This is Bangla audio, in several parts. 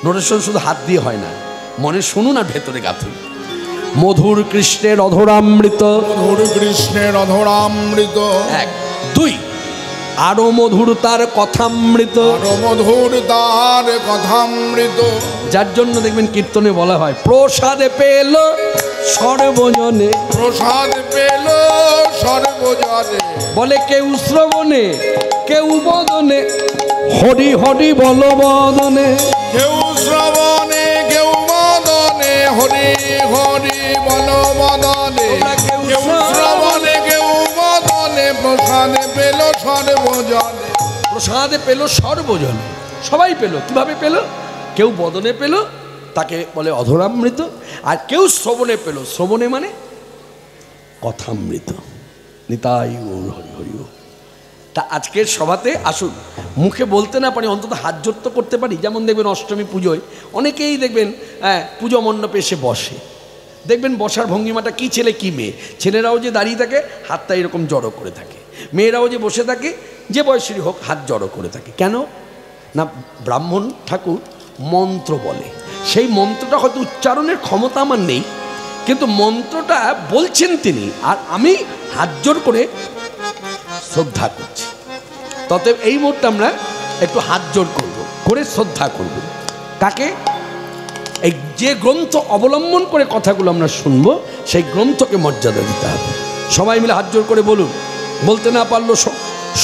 নোটেশন শুধু হাত দিয়ে হয় না, মনে শুনুন আর ভেতরে গাথুন। মধুর কৃষ্ণের অধরামৃত, মধুর কৃষ্ণের অধরামৃত। 1 2 আরো মধুর তার কথামৃত, আরো মধুর তার কথামৃত। যার জন্য দেখবেন কীর্তনে বলা হয় প্রসাদে পেল সর্বজনে, প্রসাদ পেল সর্বজনে। বলে কেউ শ্রবণে কেউ বদনে, হরি হরি বল বদনে। কেউ শ্রবণে কেউ বদনে, হরি হরি বল বদনে। কেউ শ্রবণে কেউ বদনে, প্রসাদে পেল সর্বজনে। প্রসাদে পেল সর্বজনে, সবাই পেল। কিভাবে পেল? কেউ বদনে পেল, তাকে বলে অধরামৃত, আর কেউ শ্রবণে পেল, শ্রবণে মানে কথামৃত। নিতাই গৌর হরি হরি। তা আজকের সভাতে আসুন, মুখে বলতে না পারি অন্তত হাত জোর তো করতে পারি। যেমন দেখবেন অষ্টমী পুজোয় অনেকেই দেখবেন পুজো মণ্ডপে এসে বসে, দেখবেন বসার ভঙ্গিমাটা কি ছেলে কি মেয়ে। ছেলেরাও যে দাঁড়িয়ে থাকে হাতটা এরকম জড়ো করে থাকে, মেয়েরাও যে বসে থাকে যে বয়সেরই হোক হাত জড়ো করে থাকে। কেন না, ব্রাহ্মণ ঠাকুর মন্ত্র বলে, সেই মন্ত্রটা হয়তো উচ্চারণের ক্ষমতা আমার নেই, কিন্তু মন্ত্রটা বলছেন তিনি, আর আমি হাত জোর করে শ্রদ্ধা করছি। ততএব এই মুহূর্তে আমরা একটু হাত জোর করব, করে শ্রদ্ধা করব। কাকে? এই যে গ্রন্থ অবলম্বন করে কথাগুলো আমরা শুনবো, সেই গ্রন্থকে মর্যাদা দিতে হবে। সবাই মিলে হাত জোর করে বলুন, বলতে না পারলো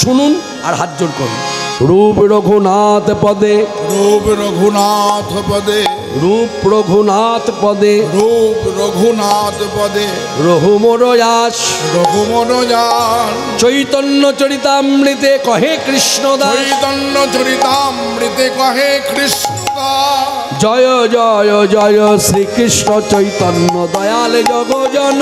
শুনুন আর হাত জোর করুন। রূপ রঘুনাথ পদে, রূপ রঘুনাথ পদে, রূপ রঘুনাথ পদে, রূপ রঘুনাথ পদে, রঘুমরয়াস রঘুমরযান। চৈতন্য চরিতামৃতে কহে কৃষ্ণদাস, চৈতন্য চরিতামৃতে কহে কৃষ্ণদাস। জয় জয় জয় শ্রীকৃষ্ণ চৈতন্য দয়াল জগজন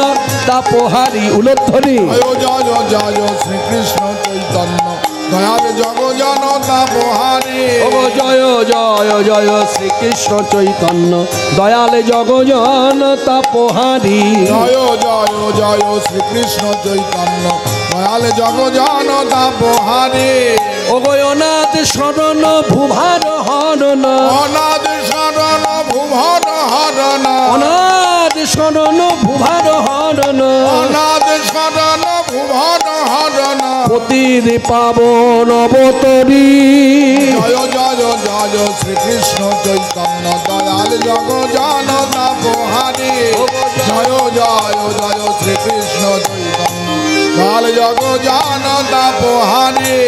তাপহারি উলধ্বনি। জয় জয় জয় শ্রীকৃষ্ণ চৈতন্য দয়াল জগজন তাপহারি। ও জয় জয় জয় শ্রীকৃষ্ণ চৈতন্য দয়াল জগজন তাপহারি। জয় জয় জয় শ্রীকৃষ্ণ চৈতন্য দয়াল জগজন তাপহারি। ও অনাথ শরণ ভুভার হরণ, অনাথ শরণ ভুবন হরণ, অনাথ শরণ ভুভার হরণ, অনাথ শরণ ভুবন হরণ। পতির পাবন অবতরী। জয় জয় জয় শ্রীকৃষ্ণ চৈতন্য দয়াল জগজন তাপহারি। জয় জয় জয় শ্রীকৃষ্ণ চৈতন্য দয়াল জগজন তাপহারি।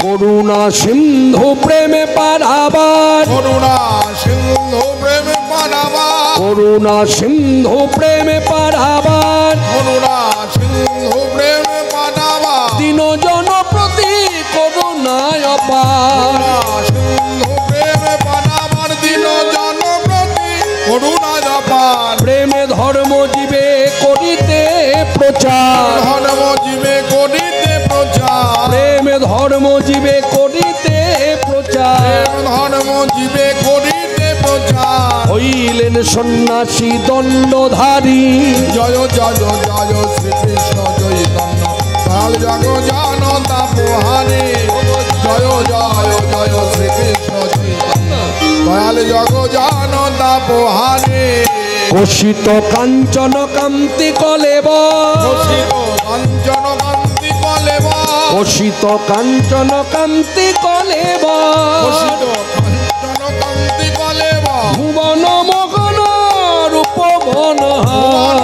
করুণা সিন্ধু প্রেমে পারাবার, করুণা সিন্ধু প্রেমে পারাবার, করুণা সিন্ধু প্রেমে পারাবার, করুণা সিন্ধু প্রেমে পারাবার। দীনজন প্রতি করুণায় অপার। সিন্ধু প্রেমে পারাবার, দিন জন প্রতি করুণা অপার। প্রেমে ধর্ম জীবে করিতে প্রচার, ধর্ম জীবে করিতে প্রচার, প্রেমে ধর্ম জীবে করিতে প্রচার। ধর্ম জীবে করিতে প্রচার। হইলেন সন্ন্যাসী দণ্ডধারী। জয় জয় জয় শ্রীকৃষ্ণ চৈতন্য দয়াল জগজন তাপহারি। জয় জয় জয় শ্রীকৃষ্ণ চৈতন্য দয়াল জগজন তাপহারি। কোশিত কাঞ্চন কান্তি কলেব, কোশিত কাঞ্চন কান্তি কলেব, কোশিত কাঞ্চন কান্তি কলেব, কোশিত কাঞ্চন কান্তি কলেব। ভুবন মগন রূপ মনোহর।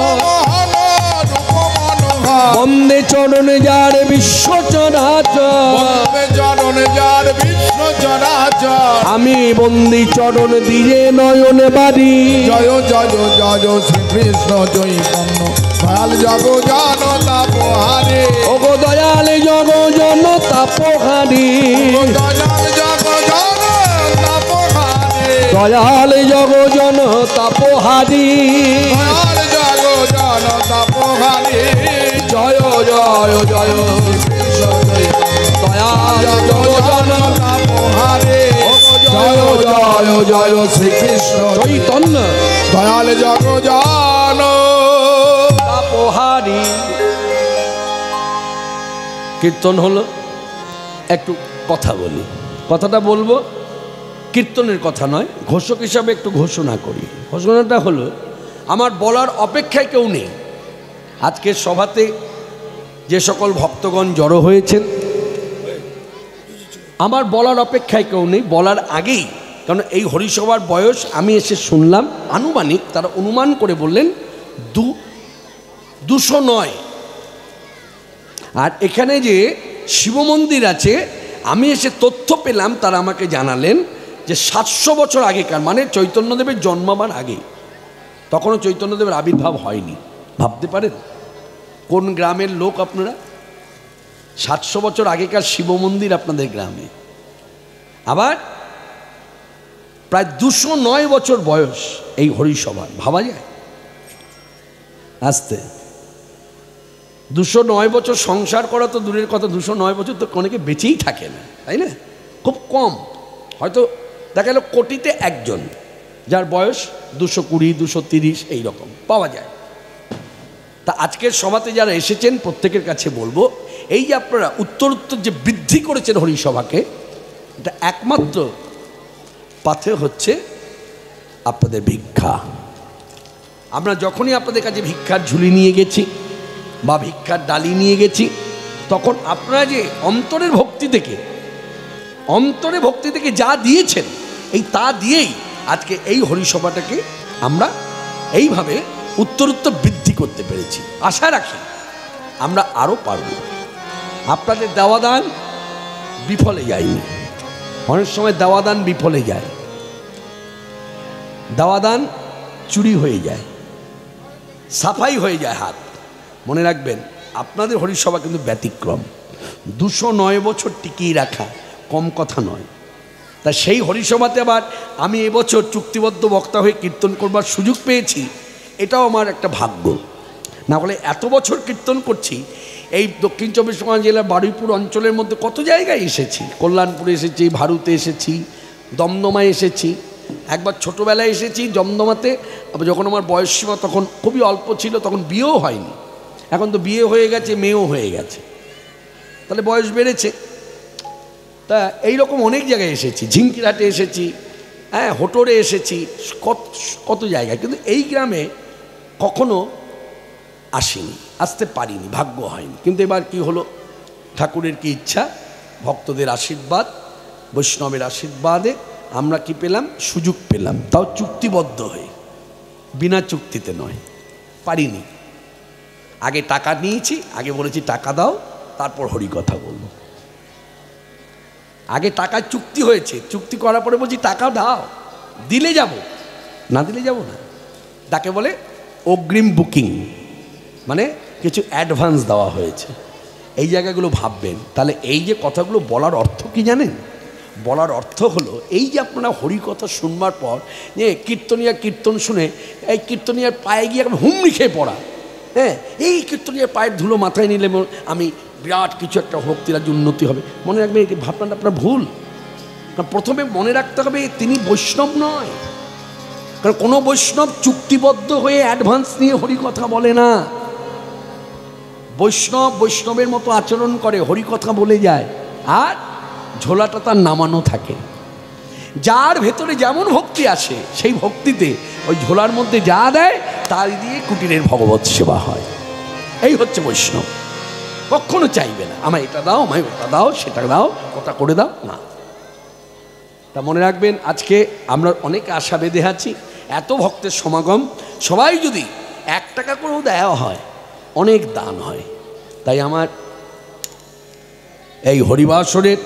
মনোহর রূপ মনোহর। বন্দে চরণ যার বিশ্ব চরাচর, বন্দে চরণ যার বিশ্ব চরাচর। আমি বন্দি চরণ দিয়ে নয়নে বাড়ি। জয় জয় জয় শ্রীকৃষ্ণ চৈতন্য দয়াল জগজন তাপহারি। ও গো দয়াল জগজন তাপহারি, দয়াল জগজন তাপহারি। দয়াল জগজন তাপহারি। দয়াল জগজন তাপহারি। জয় জয় জয় শ্রীকৃষ্ণ চৈতন্য দয়াল জগজন তাপহারি। জয় জয় জয় শ্রীকৃষ্ণ চৈতন্য দয়াল জগজন তাপহারি। কীর্তন হলো, একটু কথা বলি। কথাটা বলবো কীর্তনের কথা নয়, ঘোষক হিসাবে একটু ঘোষণা করি। ঘোষণাটা হলো, আমার বলার অপেক্ষায় কেউ নেই। আজকের সভাতে যে সকল ভক্তগণ জড়ো হয়েছেন, আমার বলার অপেক্ষায় কেউ নেই। বলার আগেই, কারণ এই হরিসভার বয়স আমি এসে শুনলাম আনুমানিক, তারা অনুমান করে বললেন 209। আর এখানে যে শিব মন্দির আছে, আমি এসে তথ্য পেলাম, তারা আমাকে জানালেন যে 700 বছর আগেকার, মানে চৈতন্যদেবের জন্মাবার আগে। তখনও চৈতন্যদেবের আবির্ভাব হয়নি। ভাবতে পারেন কোন গ্রামের লোক আপনারা? 700 বছর আগেকার শিব মন্দির আপনাদের গ্রামে। আবার প্রায় 209 বছর বয়স এই হরিসভার। ভাবা যায়? আসতে 209 বছর সংসার করা তো দূরের কথা, 209 বছর তো অনেকে বেঁচেই থাকে না, তাই না? খুব কম, হয়তো দেখা গেল কোটিতে একজন যার বয়স 220, 230 এই রকম পাওয়া যায়। তা আজকের সভাতে যারা এসেছেন প্রত্যেকের কাছে বলবো, এই যে আপনারা উত্তরোত্তর যে বৃদ্ধি করেছেন হরিসভাকে, এটা একমাত্র পাথে হচ্ছে আপনাদের ভিক্ষা। আমরা যখনই আপনাদের কাছে ভিক্ষার ঝুলি নিয়ে গেছি বা ভিক্ষার ডালি নিয়ে গেছি, তখন আপনারা যে অন্তরের ভক্তি থেকে যা দিয়েছেন, এই তা দিয়েই আজকে এই হরিসভাটাকে আমরা এইভাবে উত্তরোত্তর বৃদ্ধি করতে পেরেছি। আশা রাখি আমরা আরও পারব। আপনাদের দেওয়াদান বিফলে যায়নি। অনেক সময় দেওয়াদান বিফলে যায়, দেওয়াদান চুরি হয়ে যায়, সাফাই হয়ে যায় হাত। মনে রাখবেন, আপনাদের হরিসভা কিন্তু ব্যতিক্রম। 209 বছর টিকিয়ে রাখা কম কথা নয়। তা সেই হরিসভাতে আবার আমি এবছর চুক্তিবদ্ধ বক্তা হয়ে কীর্তন করবার সুযোগ পেয়েছি, এটাও আমার একটা ভাগ্য। না হলে এত বছর কীর্তন করছি, এই দক্ষিণ 24 পরগনা জেলার বারুইপুর অঞ্চলের মধ্যে কত জায়গায় এসেছি। কল্যাণপুরে এসেছি, ভারুতে এসেছি, দমদমায় এসেছি। একবার ছোটোবেলায় এসেছি দমদমাতে, যখন আমার বয়স সীমা তখন খুবই অল্প ছিল, তখন বিয়েও হয়নি। এখন তো বিয়ে হয়ে গেছে, মেয়েও হয়ে গেছে, তাহলে বয়স বেড়েছে। তা এইরকম অনেক জায়গায় এসেছি, ঝিঙ্কিরহাটে এসেছি, হ্যাঁ, হোটরে এসেছি, কত জায়গায়, কিন্তু এই গ্রামে কখনো আসিনি, আসতে পারিনি, ভাগ্য হয়নি। কিন্তু এবার কি হলো, ঠাকুরের কি ইচ্ছা, ভক্তদের আশীর্বাদ, বৈষ্ণবের আশীর্বাদে আমরা কি পেলাম, সুযোগ পেলাম, তাও চুক্তিবদ্ধ হয়ে, বিনা চুক্তিতে নয়। পারিনি, আগে টাকা নিয়েছি, আগে বলেছি টাকা দাও, তারপর হরিকথা বলবো। আগে টাকার চুক্তি হয়েছে, চুক্তি করার পরে বলছি টাকা দাও, দিলে যাব, না দিলে যাব না। তাকে বলে অগ্রিম বুকিং, মানে কিছু অ্যাডভান্স দেওয়া হয়েছে। এই জায়গাগুলো ভাববেন। তাহলে এই যে কথাগুলো বলার অর্থ কি জানেন? বলার অর্থ হলো, এই যে আপনারা হরিকথা শুনবার পর যে কীর্তনিয়া কীর্তন শুনে এই কীর্তনিয়ার পায়ে গিয়ে হুমড়ি খেয়ে পড়া, হ্যাঁ, এই কীর্তনিয়ার পায়ের ধুলো মাথায় নিলে আমি বিরাট কিছু একটা ভক্তিরাজ্য উন্নতি হবে, মনে রাখবেন এই ভাবনাটা আপনার ভুল। কারণ প্রথমে মনে রাখতে হবে তিনি বৈষ্ণব নয়। কারণ কোনো বৈষ্ণব চুক্তিবদ্ধ হয়ে অ্যাডভান্স নিয়ে হরিকথা বলে না। বৈষ্ণবের মতো আচরণ করে, হরিকথা বলে যায়, আর ঝোলাটা তার নামানো থাকে। যার ভেতরে যেমন ভক্তি আসে, সেই ভক্তিতে ওই ঝোলার মধ্যে যা দেয় তার দিয়ে কুটিরের ভগবত সেবা হয়। এই হচ্ছে বৈষ্ণব। কখনো চাইবে না আমায় এটা দাও, আমায় ওটা দাও, সেটা দাও, ওটা করে দাও, না। তা মনে রাখবেন, আজকে আমরা অনেক আশা বেঁধে আছি, এত ভক্তের সমাগম, সবাই যদি 1 টাকা করেও দেওয়া হয়, অনেক দান হয়। তাই আমার এই হরিবাসরের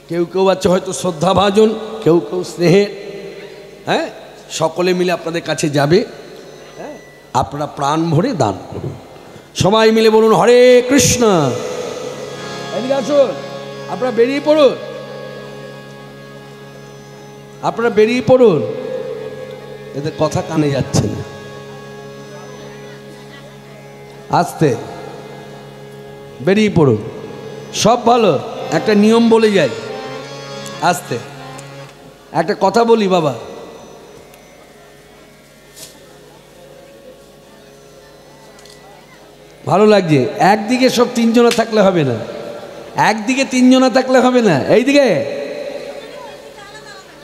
কেউ কেউ আছে হয়তো শ্রদ্ধাভাজন, কেউ কেউ স্নেহের, হ্যাঁ, সকলে মিলে আপনাদের কাছে যাবে। হ্যাঁ, আপনারা প্রাণ ভরে দান করুন। সবাই মিলে বলুন হরে কৃষ্ণ। এদিকে আসুন, আপনারা বেরিয়ে পড়ুন, আপনারা বেরিয়ে পড়ুন, এদের কথা কানে যাচ্ছে না। আস্তে বেরিয়ে পড়ুন, সব ভালো। একটা নিয়ম বলে যাই, আস্তে একটা কথা বলি বাবা, ভালো লাগছে। একদিকে সব 3 জনা থাকলে হবে না, একদিকে 3 জনা থাকলে হবে না। এইদিকে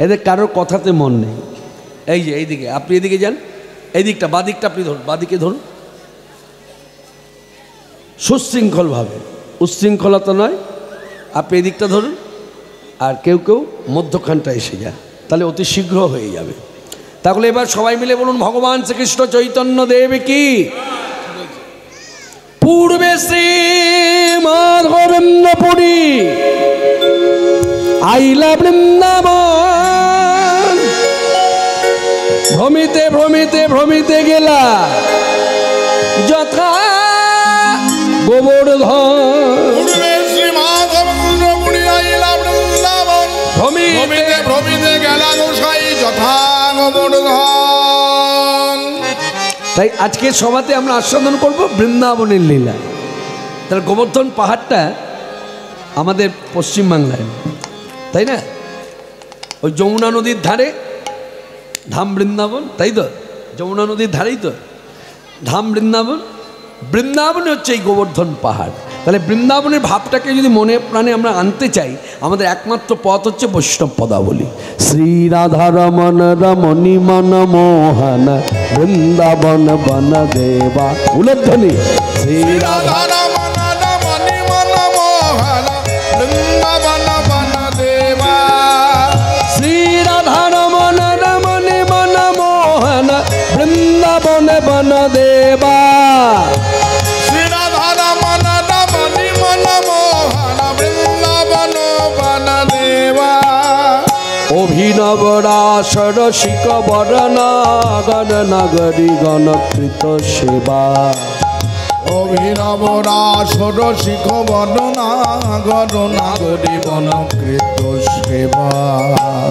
এদের কারোর কথাতে মন নেই। এই যে এইদিকে, আপনি এদিকে যান, এই দিকটা বাদিকটা আপনি ধরুন, বাদিকে ধরুন সুশৃঙ্খলভাবে, উচ্ছৃঙ্খলতা নয়। আপনি এদিকটা ধরুন, আর কেউ কেউ মধ্যখানটা এসে যান, তাহলে অতি শীঘ্র হয়ে যাবে। তাহলে এবার সবাই মিলে বলুন, ভগবান শ্রীকৃষ্ণ চৈতন্য দেব কি। পূর্বে শ্রী মাধবেন্দ্রপুরী আইলা বৃন্দাবন, ভ্রমিতে ভ্রমিতে ভ্রমিতে গেলা যথা গোবর্ধন। পূর্বে শ্রী মাধবেন্দ্রপুরী আইলা বৃন্দাবন, ভ্রমিতে ভ্রমিতে গেলা গোসাই যথা গোবর্ধন। তাই আজকে সভাতে আমরা আস্বাদন করব বৃন্দাবনের লীলা। তার গোবর্ধন পাহাড়টা আমাদের পশ্চিমবাংলায়, তাই না? ওই যমুনা নদীর ধারে ধাম বৃন্দাবন, তাই তো? যমুনা নদীর ধারেই তো ধাম বৃন্দাবন। বৃন্দাবনে হচ্ছে এই গোবর্ধন পাহাড়। তাহলে বৃন্দাবনের ভাবটাকে যদি মনে প্রাণে আমরা আনতে চাই, আমাদের একমাত্র পথ হচ্ছে বৈষ্ণব পদাবলী। শ্রী রাধা রমন রমণী মন মোহন বৃন্দাবন বন দেবা। উলধ্বনি শ্রী রাধা রমন রমণী মন মোহন বৃন্দাবন বন দেবা। শ্রী রাধা রমন রমণী মন মোহন বৃন্দাবন বন দেবা। শ্রী রাধা রমন রমণী মন মোহন বৃন্দাবন বন দেবা। অভিনব রাস রসিক বরনাগর নগরী গণকৃত সেবা। অভিনব রাস রসিক বরনাগর নগরী বনকৃত সেবা।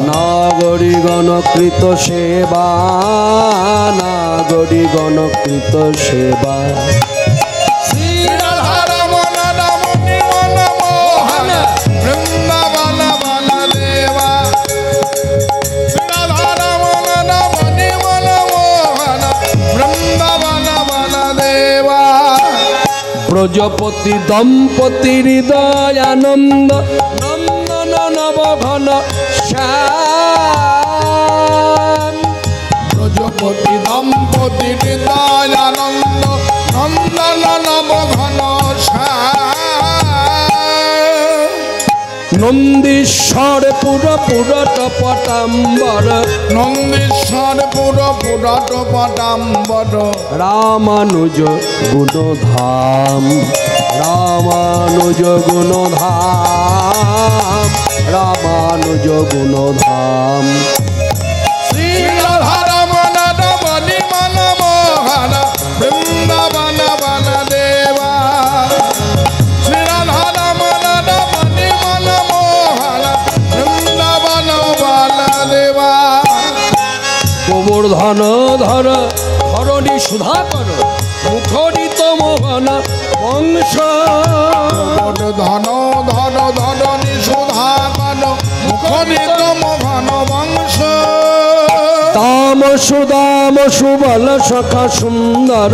নাগরী গণকৃত সেবা, নাগরী গণকৃত সেবা। শ্রী রাধা রমন রমণী মন মোহন বৃন্দাবন বন দেবা। শ্রী রাধা রমন রমণী মন মোহন বৃন্দাবন বন দেবা। ব্রজপতি দম্পতি হৃদয়ানন্দ নন্দন নবঘন শ্যাম। ব্রজপতি দম্পতি হৃদয়ানন্দ নন্দন নবঘন শ্যাম। নন্দীশ্বর পুর পুরট পটাম্বর, নন্দীশ্বর পুর পুরট পটাম্বর। রামানুজ গুণধাম, রামানুজ গুণধাম, রামানুজ গুণধাম। শ্রী রাধা রমন রমণী মন মোহন বৃন্দাবন বন দেবা। শ্রী রাধা রমন রমণী মন মোহন বৃন্দাবন বন দেবা। গোবর্ধন ধর ধরণী সুধাকর, মুখরিত মোহন বংশ। ধন ধর ধরণী সুধাকর, মুখরিত মোহন বংশ। তাম সুদাম সুবল সখা সুন্দর,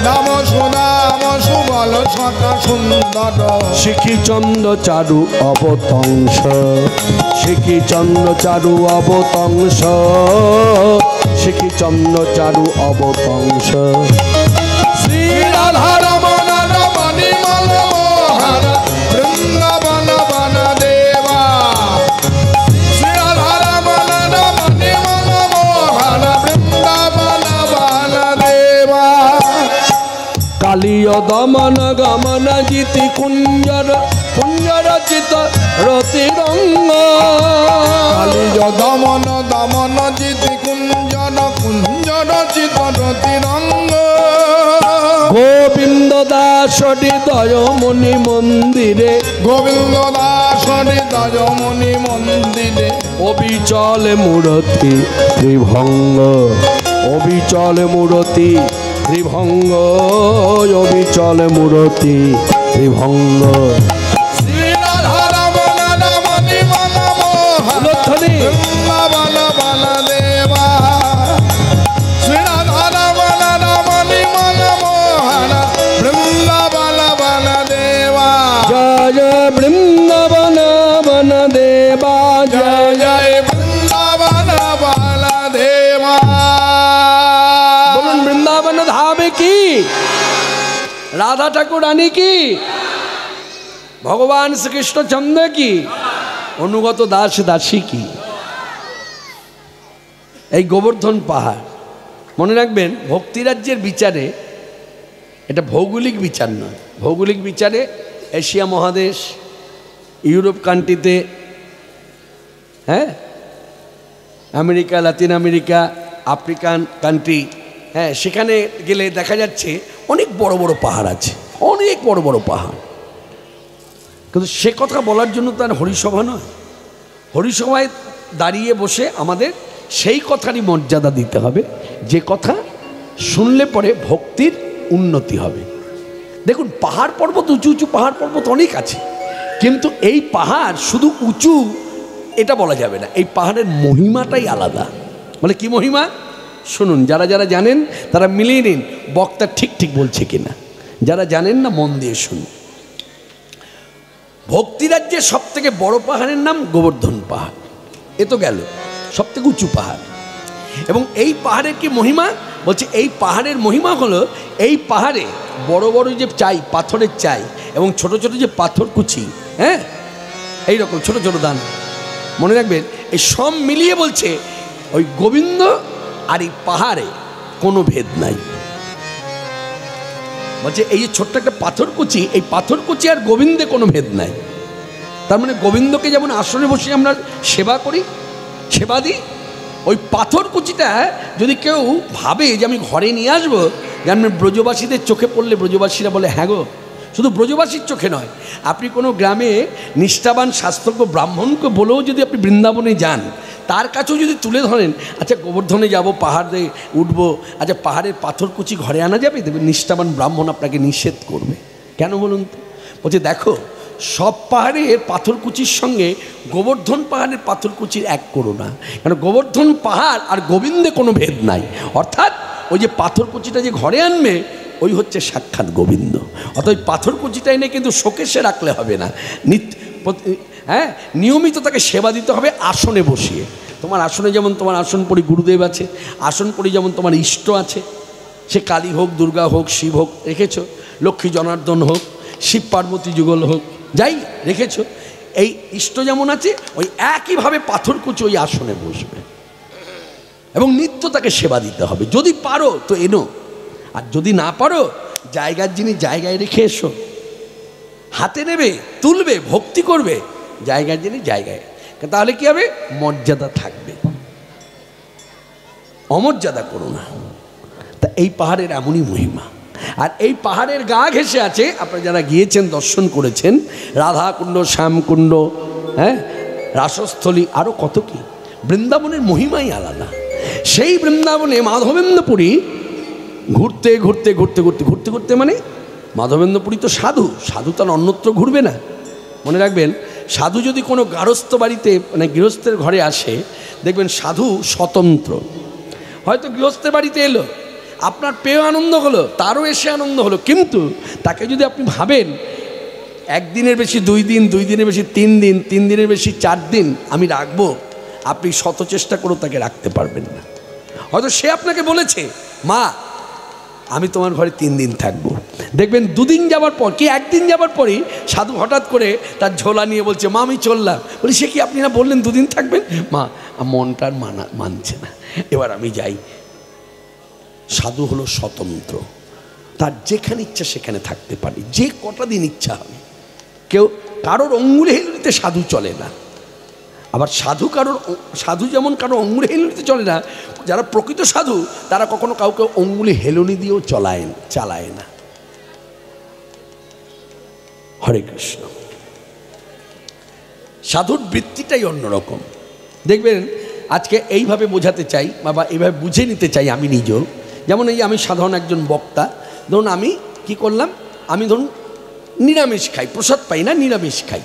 নাম সুনাম সুবল সখা সুন্দর। শিখি চন্দ্র চারু অবতংশ, শিখি চন্দ্র চারু অবতংশ, শিখি চন্দ্র চারু অবতংশ। শ্রী রাধা রমন রমণী মন মোহন বৃন্দাবন বন দেবা। শ্রী রাধা রমন রমণী মন মোহন বৃন্দাবন বন দেবা। কালীয় দমন গমন জিতি কুঞ্জর, কুঞ্জর চিত রতিরঙ্গ। কালীয় দমন দমন জিতি কুঞ্জন, কুঞ্জন চিত রতিরঙ্গ। গোবিন্দ দাস হৃদয় মণি মন্দিরে, গোবিন্দ দাস হৃদয় মণি মন্দিরে। অবিচল মূরতি ত্রিভঙ্গ, অবিচল মূরতি ত্রিভঙ্গ, অবিচল মূরতি ত্রিভঙ্গ। শ্রী রাধা রমন রমণী মন মোহন বৃন্দাবন বন দেবা। শ্রী রাধা রমন রমণী মন মোহন বৃন্দাবন বন দেবা। জয় বৃন্দাবন বন দেবা, জয় জয় বৃন্দাবন রাধা ঠাকুর রানী কি, ভগবান শ্রীকৃষ্ণচন্দ্র কি, অনুগত দাস দাসী কি। এই গোবর্ধন পাহাড় মনে রাখবেন, ভক্তিরাজ্যের বিচারে এটা ভৌগোলিক বিচার নয়। ভৌগোলিক বিচারে এশিয়া মহাদেশ, ইউরোপ কান্ট্রিতে, হ্যাঁ, America, Latin America, African country, হ্যাঁ, সেখানে গেলে দেখা যাচ্ছে অনেক বড় বড় পাহাড় আছে, অনেক বড় বড় পাহাড়। কিন্তু সে কথা বলার জন্য তার হরিসভা নয়। হরিসভায় দাঁড়িয়ে বসে আমাদের সেই কথারই মর্যাদা দিতে হবে, যে কথা শুনলে পরে ভক্তির উন্নতি হবে। দেখুন, পাহাড় পর্বত, উঁচু উঁচু পাহাড় পর্বত অনেক আছে, কিন্তু এই পাহাড় শুধু উঁচু এটা বলা যাবে না, এই পাহাড়ের মহিমাটাই আলাদা। বলে কি মহিমা? শুনুন, যারা যারা জানেন তারা মিলিয়ে নিন বক্তা ঠিক ঠিক বলছে কিনা। যারা জানেন না মন দিয়ে শুনুন। ভক্তিরাজ্যের সব থেকে বড় পাহাড়ের নাম গোবর্ধন পাহাড়। এ তো গেল সব থেকে উঁচু পাহাড়। এবং এই পাহাড়ের কি মহিমা? বলছে এই পাহাড়ের মহিমা হলো, এই পাহাড়ে বড় বড় যে চাই, পাথরের চাই, এবং ছোট ছোট যে পাথর কুচি, হ্যাঁ, এইরকম ছোট ছোট দান, মনে রাখবেন, এই সব মিলিয়ে বলছে ওই গোবিন্দ আর এই পাহাড়ে কোনো ভেদ নাই। বলছে এই যে ছোট্ট একটা পাথর কুচি, এই পাথর কুচি আর গোবিন্দে কোনো ভেদ নাই। তার মানে গোবিন্দকে যেমন আসনে বসে আমরা সেবা করি, সেবা দিই, ওই পাথর কুচিটা যদি কেউ ভাবে যে আমি ঘরে নিয়ে আসবো, জানবেন ব্রজবাসীদের চোখে পড়লে ব্রজবাসীরা বলে হ্যাঁ গো। শুধু ব্রজবাসীর চোখে নয়, আপনি কোনো গ্রামে নিষ্ঠাবান শাস্ত্রজ্ঞ ব্রাহ্মণকে বলেও যদি আপনি বৃন্দাবনে যান, তার কাছেও যদি তুলে ধরেন, আচ্ছা গোবর্ধনে যাব, পাহাড়ে উঠবো, আচ্ছা পাহাড়ের পাথর কুচি ঘরে আনা যাবে, দেখবেন নিষ্ঠাবান ব্রাহ্মণ আপনাকে নিষেধ করবে। কেন বলুন তো? বলছে দেখো, সব পাহাড়ের পাথরকুচির সঙ্গে গোবর্ধন পাহাড়ের পাথরকুচির এক করো না, কারণ গোবর্ধন পাহাড় আর গোবিন্দে কোনো ভেদ নাই। অর্থাৎ ওই যে পাথরকুচিটা যে ঘরে আনবে, ওই হচ্ছে সাক্ষাৎ গোবিন্দ। অর্থাৎ ওই পাথরকুচিটা এনে কিন্তু শোকেশে রাখলে হবে না, হ্যাঁ, নিয়মিত তাকে সেবা দিতে হবে আসনে বসিয়ে। তোমার আসনে যেমন তোমার আসনপরি গুরুদেব আছে, আসনপরি যেমন তোমার ইষ্ট আছে, সে কালী হোক, দুর্গা হোক, শিব হোক রেখেছো, লক্ষ্মী জনার্দন হোক, শিব পার্বতী যুগল হোক, যাই রেখেছো, এই ইষ্ট যেমন আছে, ওই একইভাবে পাথরকুচি ওই আসনে বসবে এবং নিত্য তাকে সেবা দিতে হবে। যদি পারো তো এনো, আর যদি না পারো জায়গার জিনিস জায়গায় রেখে এসো। হাতে নেবে, তুলবে, ভক্তি করবে, জায়গার জিনিস জায়গায়, তাহলে কি হবে? মর্যাদা থাকবে, অমর্যাদা করো না। তা এই পাহাড়ের এমনই মহিমা। আর এই পাহাড়ের গা ঘেঁষে আছে, আপনারা যারা গিয়েছেন দর্শন করেছেন, রাধাকুণ্ড, শ্যামকুণ্ড, হ্যাঁ, রাসস্থলী, আরও কত কি। বৃন্দাবনের মহিমাই আলাদা। সেই বৃন্দাবনে মাধবেন্দ্রপুরী ঘুরতে ঘুরতে ঘুরতে ঘুরতে ঘুরতে ঘুরতে, মানে মাধবেন্দ্রপুরী তো সাধু, সাধু তার অন্যত্র ঘুরবে না। মনে রাখবেন, সাধু যদি কোনো গারস্থ বাড়িতে, মানে গৃহস্থের ঘরে আসে, দেখবেন সাধু স্বতন্ত্র। হয়তো গৃহস্থের বাড়িতে এলো, আপনার পেয়ে আনন্দ হলো, তারও এসে আনন্দ হলো, কিন্তু তাকে যদি আপনি ভাবেন একদিনের বেশি 2 দিন, 2 দিনের বেশি 3 দিন, 3 দিনের বেশি 4 দিন আমি রাখবো, আপনি শত চেষ্টা করেও তাকে রাখতে পারবেন না। হয়তো সে আপনাকে বলেছে, মা আমি তোমার ঘরে 3 দিন থাকবো, দেখবেন 2 দিন যাবার পর কি 1 দিন যাবার পরই সাধু হঠাৎ করে তার ঝোলা নিয়ে বলছে, মা আমি চললাম। বলি সে কি, আপনি না বললেন 2 দিন থাকবেন? মা মনটার মানছে না, এবার আমি যাই। সাধু হলো স্বতন্ত্র, তার যেখানে ইচ্ছা সেখানে থাকতে পারে, যে কটা দিন ইচ্ছা হবে। কেউ কারোর অঙ্গুলি হেলুনিতে সাধু চলে না। আবার সাধু যেমন কারোর অঙ্গুলি হেলুনিতে চলে না, যারা প্রকৃত সাধু তারা কখনো কাউকে অঙ্গুলি হেলুনি দিয়েও চালায় না। হরে কৃষ্ণ। সাধুর বৃত্তিটাই অন্যরকম। দেখবেন আজকে এইভাবে বোঝাতে চাই, বাবা এইভাবে বুঝে নিতে চাই আমি নিজেও। যেমন এই আমি সাধারণ একজন বক্তা, ধরুন আমি কি করলাম, আমি ধরুন নিরামিষ খাই, প্রসাদ পাই না, নিরামিষ খাই।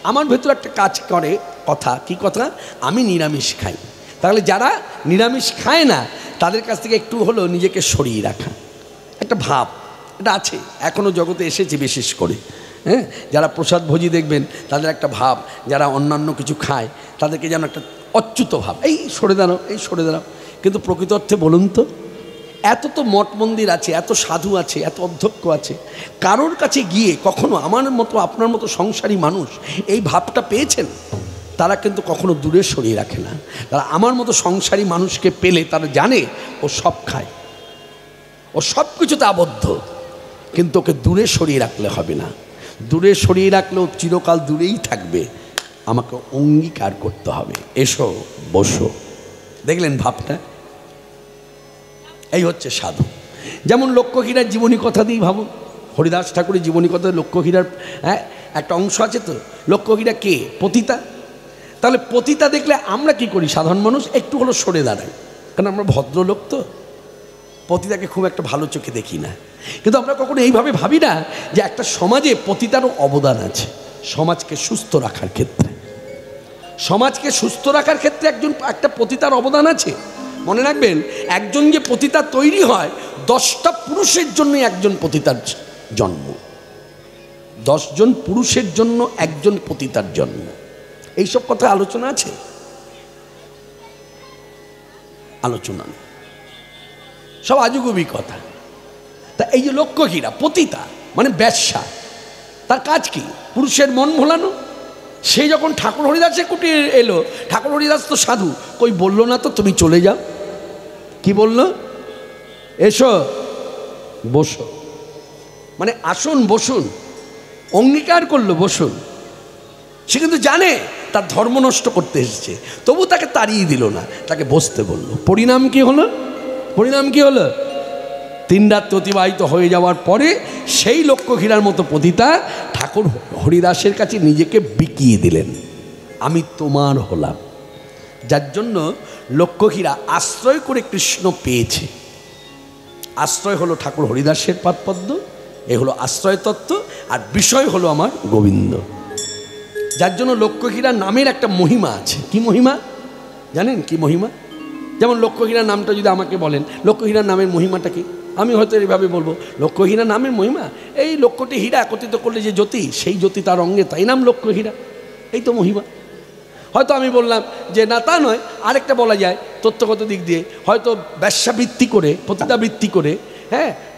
আমার ভেতর একটা কাজ করে কথা, কি কথা, আমি নিরামিষ খাই। তাহলে যারা নিরামিষ খায় না তাদের কাছ থেকে একটু হলো নিজেকে সরিয়ে রাখা, একটা ভাব এটা আছে, এখনও জগতে এসেছে বিশেষ করে। হ্যাঁ, যারা প্রসাদ ভোজি দেখবেন তাদের একটা ভাব, যারা অন্যান্য কিছু খায় তাদেরকে যেন একটা অচ্যুত ভাব, এই সরে দাঁড়াও, এই সরে দাঁড়াও। কিন্তু প্রকৃত অর্থে বলুন তো, এত তো মঠ মন্দির আছে, এত সাধু আছে, এত অধ্যক্ষ আছে, কারোর কাছে গিয়ে কখনো আমার মতো আপনার মতো সংসারী মানুষ এই ভাবটা পেয়েছেন? তারা কিন্তু কখনো দূরে সরিয়ে রাখে না। তারা আমার মতো সংসারী মানুষকে পেলে তারা জানে ও সব খায়, ও সব কিছুতে আবদ্ধ, কিন্তু ওকে দূরে সরিয়ে রাখলে হবে না। দূরে সরিয়ে রাখলেও চিরকাল দূরেই থাকবে। আমাকে অঙ্গীকার করতে হবে, এসো বসো। দেখলেন ভাবটা? এই হচ্ছে সাধু। যেমন লক্ষ্মীহীরার জীবনী কথা দিই ভাবুন, হরিদাস ঠাকুরের জীবনী কথা। লক্ষ্মীহীরার একটা অংশ আছে তো। লক্ষ্মীহীরা কে? পতিতা। তাহলে পতিতা দেখলে আমরা কি করি? সাধারণ মানুষ একটু হলো সরে দাঁড়াই, কারণ আমরা ভদ্রলোক তো, পতিতাকে খুব একটা ভালো চোখে দেখি না। কিন্তু আমরা কখনো এইভাবে ভাবি না যে একটা সমাজে পতিতারও অবদান আছে। সমাজকে সুস্থ রাখার ক্ষেত্রে, সমাজকে সুস্থ রাখার ক্ষেত্রে একটা পতিতার অবদান আছে। মনে রাখবেন, একজন যে পতিতা তৈরি হয়, 10টা পুরুষের জন্য একজন পতিতার জন্ম, 10 জন পুরুষের জন্য একজন পতিতার জন্ম। এইসব কথা আলোচনা আছে? আলোচনা নেই, সব আজগুবি কথা। তা এই যে লক্ষ্মীহীরা পতিতা মানে বেশ্যা, তার কাজ কি? পুরুষের মন ভোলানো। সে যখন ঠাকুর হরিদাসের কুটিরে এলো, ঠাকুর হরিদাস তো সাধু, কই বললো না তো তুমি চলে যাও। কি বলল? এসো বসো, মানে আসুন বসুন, অঙ্গীকার করলো বসুন। সে কিন্তু জানে তার ধর্ম নষ্ট করতে এসেছে, তবু তাকে তাড়িয়ে দিল না, তাকে বসতে বলল। পরিণাম কি হলো? পরিণাম কি হলো? 3 রাত অতিবাহিত হয়ে যাওয়ার পরে সেই লক্ষ্মীহীরার মতো পতিতা ঠাকুর হরিদাসের কাছে নিজেকে বিকিয়ে দিলেন, আমি তোমার হলাম। যার জন্য লক্ষ্মীহীরা আশ্রয় করে কৃষ্ণ পেয়েছে। আশ্রয় হলো ঠাকুর হরিদাসের পাদপদ্ম, এ হলো আশ্রয় তত্ত্ব, আর বিষয় হলো আমার গোবিন্দ। যার জন্য লক্ষ্মীহীরা নামের একটা মহিমা আছে। কি মহিমা জানেন? কি মহিমা? যেমন লক্ষ্মীহীরা নামটা যদি আমাকে বলেন, লক্ষ্মীহীরার নামের মহিমাটা কি, আমি হয়তো এইভাবে বলবো, লক্ষ্মীহীরা নামের মহিমা এই লক্ষ্যটি হীরা একত্রিত করলে যে জ্যোতি, সেই জ্যোতি তার অঙ্গে, তাই নাম লক্ষ্মীহীরা। এই তো মহিমা। হয়তো আমি বললাম যে না, তা নয়, আরেকটা বলা যায় তথ্যগত দিক দিয়ে, হয়তো ব্যবসাবৃত্তি করে, পতিতাবৃত্তি করে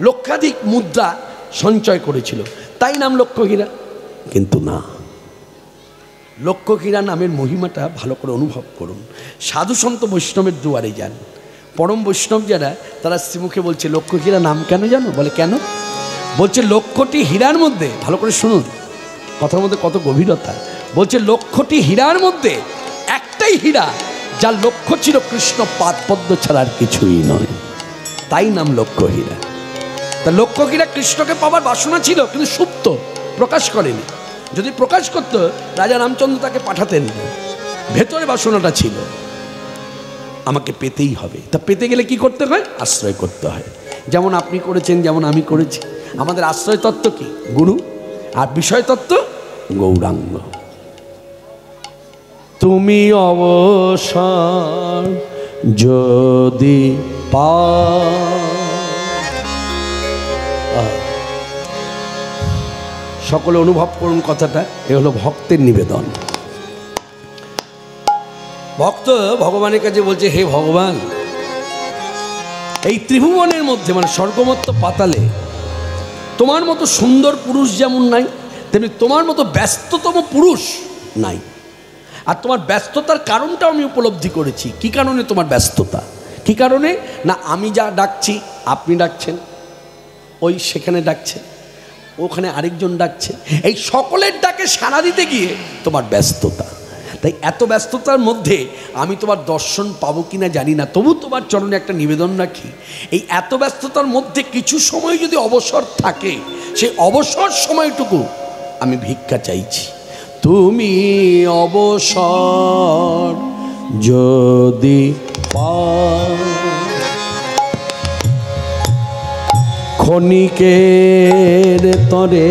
লক্ষাধিক মুদ্রা সঞ্চয় করেছিল, তাই নাম লক্ষ্মীহীরা। কিন্তু না, লক্ষ্মীহীরা নামের মহিমাটা ভালো করে অনুভব করুন। সাধু সন্ত বৈষ্ণবের দুয়ারে যান, পরম বৈষ্ণব যারা, তারা শ্রীমুখে বলছে লক্ষ্মীহীরা নাম কেন জানো? বলে কেন? বলছে লক্ষটি হীরার মধ্যে, ভালো করে শুনুন কথার মধ্যে কত গভীরতা। বলছে লক্ষটি হীরার মধ্যে একটাই হীরা, যার লক্ষ্য ছিল কৃষ্ণ পাদপদ্ম ছাড়া আর কিছুই নয়, তাই নাম লক্ষ্মীহীরা। তা লক্ষ্মীহীরা কৃষ্ণকে পাবার বাসনা ছিল, কিন্তু সুপ্ত, প্রকাশ করেনি। যদি প্রকাশ করত, রাজা রামচন্দ্র তাকে পাঠাতেন না। ভেতরে বাসনাটা ছিল, আমাকে পেতেই হবে। তা পেতে গেলে কি করতে হয়? আশ্রয় করতে হয়। যেমন আপনি করেছেন, যেমন আমি করেছি। আমাদের আশ্রয় তত্ত্ব কি? গুরু। আর বিষয় তত্ত্ব গৌরাঙ্গ। তুমি অবসর যদি সকলে অনুভব করুন কথাটা। এ হলো ভক্তের নিবেদন। ভক্ত ভগবানের কাছে বলছে, হে ভগবান, এই ত্রিভুবনের মধ্যে মানে স্বর্গমত্ত পাতালে তোমার মতো সুন্দর পুরুষ যেমন নাই, তেমনি তোমার মতো ব্যস্ততম পুরুষ নাই। আর তোমার ব্যস্ততার কারণটাও আমি উপলব্ধি করেছি। কি কারণে তোমার ব্যস্ততা? কি কারণে? না আমি যা ডাকছি আপনি ডাকছেন, ওই সেখানে ডাকছে, ওখানে আরেকজন ডাকছে, এই সকলের ডাকে সাড়া দিতে গিয়ে তোমার ব্যস্ততা। তাই এত ব্যস্ততার মধ্যে আমি তোমার দর্শন পাবো কিনা জানি না, তবু তোমার চরণে একটা নিবেদন রাখি, এই এত ব্যস্ততার মধ্যে কিছু সময় যদি অবসর থাকে, সেই অবসর সময়টুকু আমি ভিক্ষা চাইছি। তুমি অবসর যদি পাও, ক্ষণিকের তরে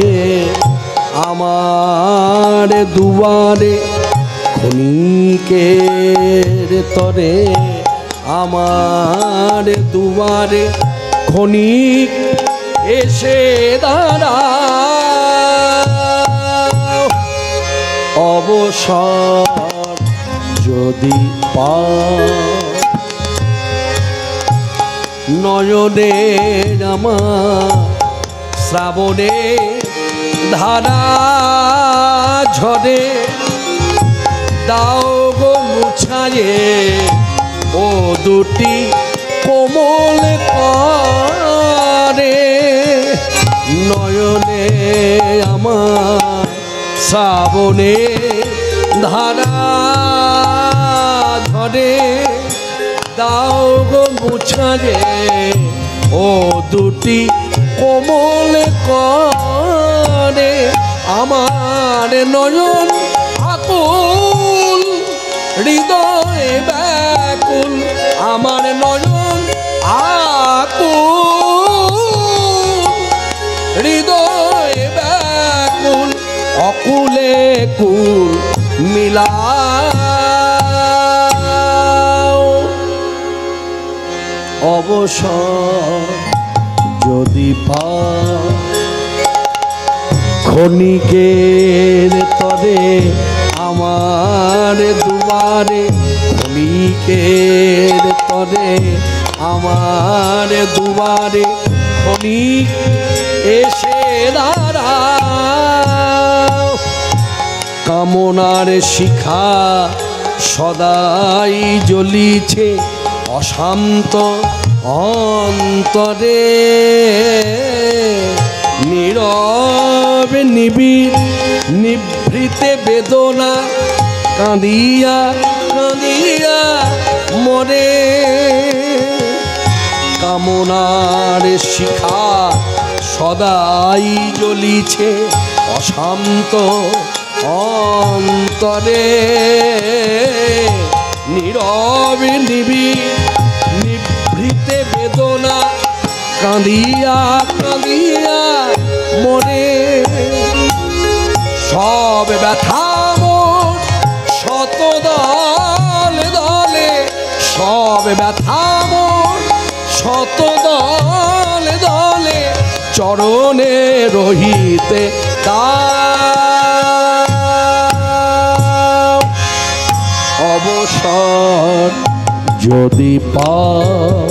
আমার দুয়ারে, ক্ষণিকের তরে আমার দুয়ারে, ক্ষণিক এসে দাঁড়াও, অবসর যদি পাও। নয়নে আমার শ্রাবণে ধারা ঝরে দাও গো মুছায়ে ও দুটি কোমল করে নয়নে আমার শ্রাবণে ধারা ঝরে দাও গো মুছায়ে ও দুটি কোমল করে আমার নয়ন আকুল হৃদয় ব্যাকুল আমার নয়ন আকুল হৃদয় ব্যাকুল অকুলে কুল মিলাও অবসর যদি পাও ক্ষণিকের তরে আমার দুয়ারে ক্ষণিকের তরে আমার দুয়ারে ক্ষণিক এসে দাঁড়াও কামনার শিখা সদাই জ্বলিছে অশান্ত অন্তরে নীরবে নিবিড় নিভৃতে বেদনা কাঁদিয়া কাঁদিয়া মরে কামনার শিখা সদাই জ্বলিছে অশান্ত অন্তরে নীরবে নিবিড় নিভৃতে বেদনা কাঁদিয়া কাঁদিয়া মরে সব ব্যথা মোর শত দলে দলে সব ব্যথা মোর শত দলে দলে চরণে রহিতে দাও অবসর যদি পাও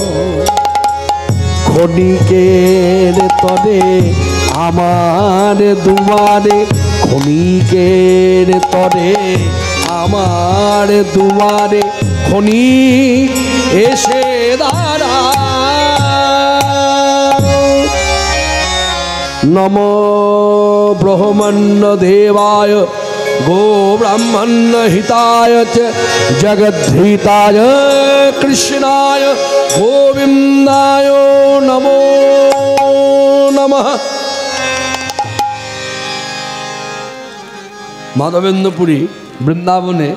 ক্ষণিকের তরে আমার দুয়ারে ক্ষণিকের তরে আমার দুয়ারে ক্ষণিক এসে দাঁড়াও নমো ব্রহ্মণ্য দেবায় গো ব্রাহ্মণ্য হিতায় চ জগদ্ধিতায় কৃষ্ণায় গোবিন্দায় নমো নমঃ। মাধবেন্দ্রপুরী বৃন্দাবনে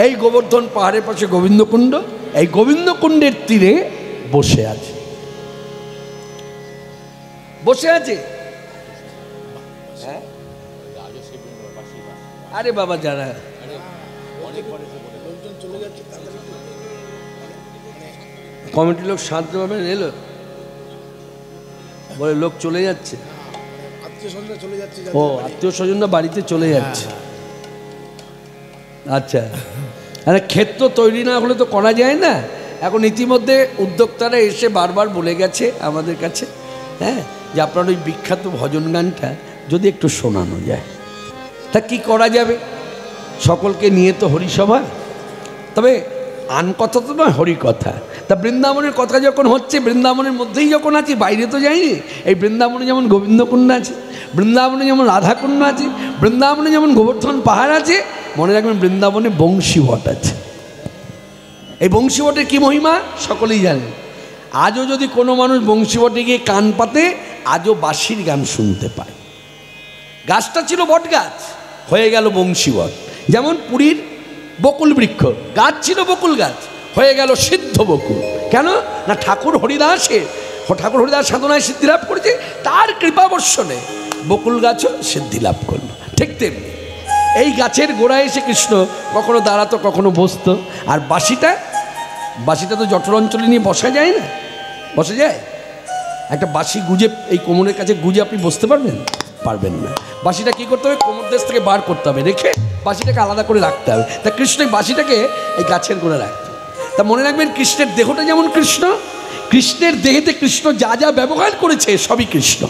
এই গোবর্ধন পাহাড়ের পাশে গোবিন্দকুণ্ড, এই গোবিন্দকুণ্ডের তীরে বসে আছে বসে আছে আরে বাবা যারা কমিটির লোক শান্তি পাবেন এলো বলে লোক চলে যাচ্ছে ও আত্মীয় স্বজনরা বাড়িতে চলে যাচ্ছে আচ্ছা আরে ক্ষেত্র তৈরি না হলে তো করা যায় না। এখন ইতিমধ্যে উদ্যোক্তারা এসে বারবার বলে গেছে আমাদের কাছে হ্যাঁ যে আপনার ওই বিখ্যাত ভজন গানটা যদি একটু শোনানো যায় তা কি করা যাবে সকলকে নিয়ে তো হরিসভা তবে আন কথা তো নয় হরি কথা তা বৃন্দাবনের কথা যখন হচ্ছে বৃন্দাবনের মধ্যেই যখন আছি বাইরে তো যাইনি এই বৃন্দাবনে যেমন গোবিন্দকুণ্ড আছে বৃন্দাবনে যেমন রাধাকুণ্ড আছে বৃন্দাবনে যেমন গোবর্ধন পাহাড় আছে মনে রাখবেন বৃন্দাবনে বংশীবট আছে। এই বংশীবটের কী মহিমা সকলেই জানেন। আজও যদি কোনো মানুষ বংশীবটে গিয়ে কান পাতে আজও বাঁশির গান শুনতে পায়। গাছটা ছিল বট গাছ হয়ে গেল বংশীবট যেমন পুরীর বকুল বৃক্ষ গাছ ছিল বকুল গাছ হয়ে গেল সিদ্ধ বকুল কেন না ঠাকুর হরিদাস সাধনায় সিদ্ধি লাভ করেছে তার কৃপাবর্ষণে বকুল গাছও সিদ্ধি লাভ করলো ঠিক তেমনি এই গাছের গোড়ায় এসে কৃষ্ণ কখনো দাঁড়াতো কখনো বসতো আর বাঁশিটা তো জঠর অঞ্চলে নিয়ে বসা যায় না বসা যায় একটা বাঁশি গুজে এই কোমরের কাছে গুজে আপনি বসতে পারবেন না বাঁশিটা কী করতে হবে কোমর দেশ থেকে বার করতে হবে রেখে বাঁশিটাকে আলাদা করে রাখতে হবে তা কৃষ্ণ এই বাঁশিটাকে এই গাছের গোড়া রাখতে তা মনে রাখবেন কৃষ্ণের দেহটা যেমন কৃষ্ণ কৃষ্ণের দেহেতে কৃষ্ণ যা যা ব্যবহার করেছে সবই কৃষ্ণ।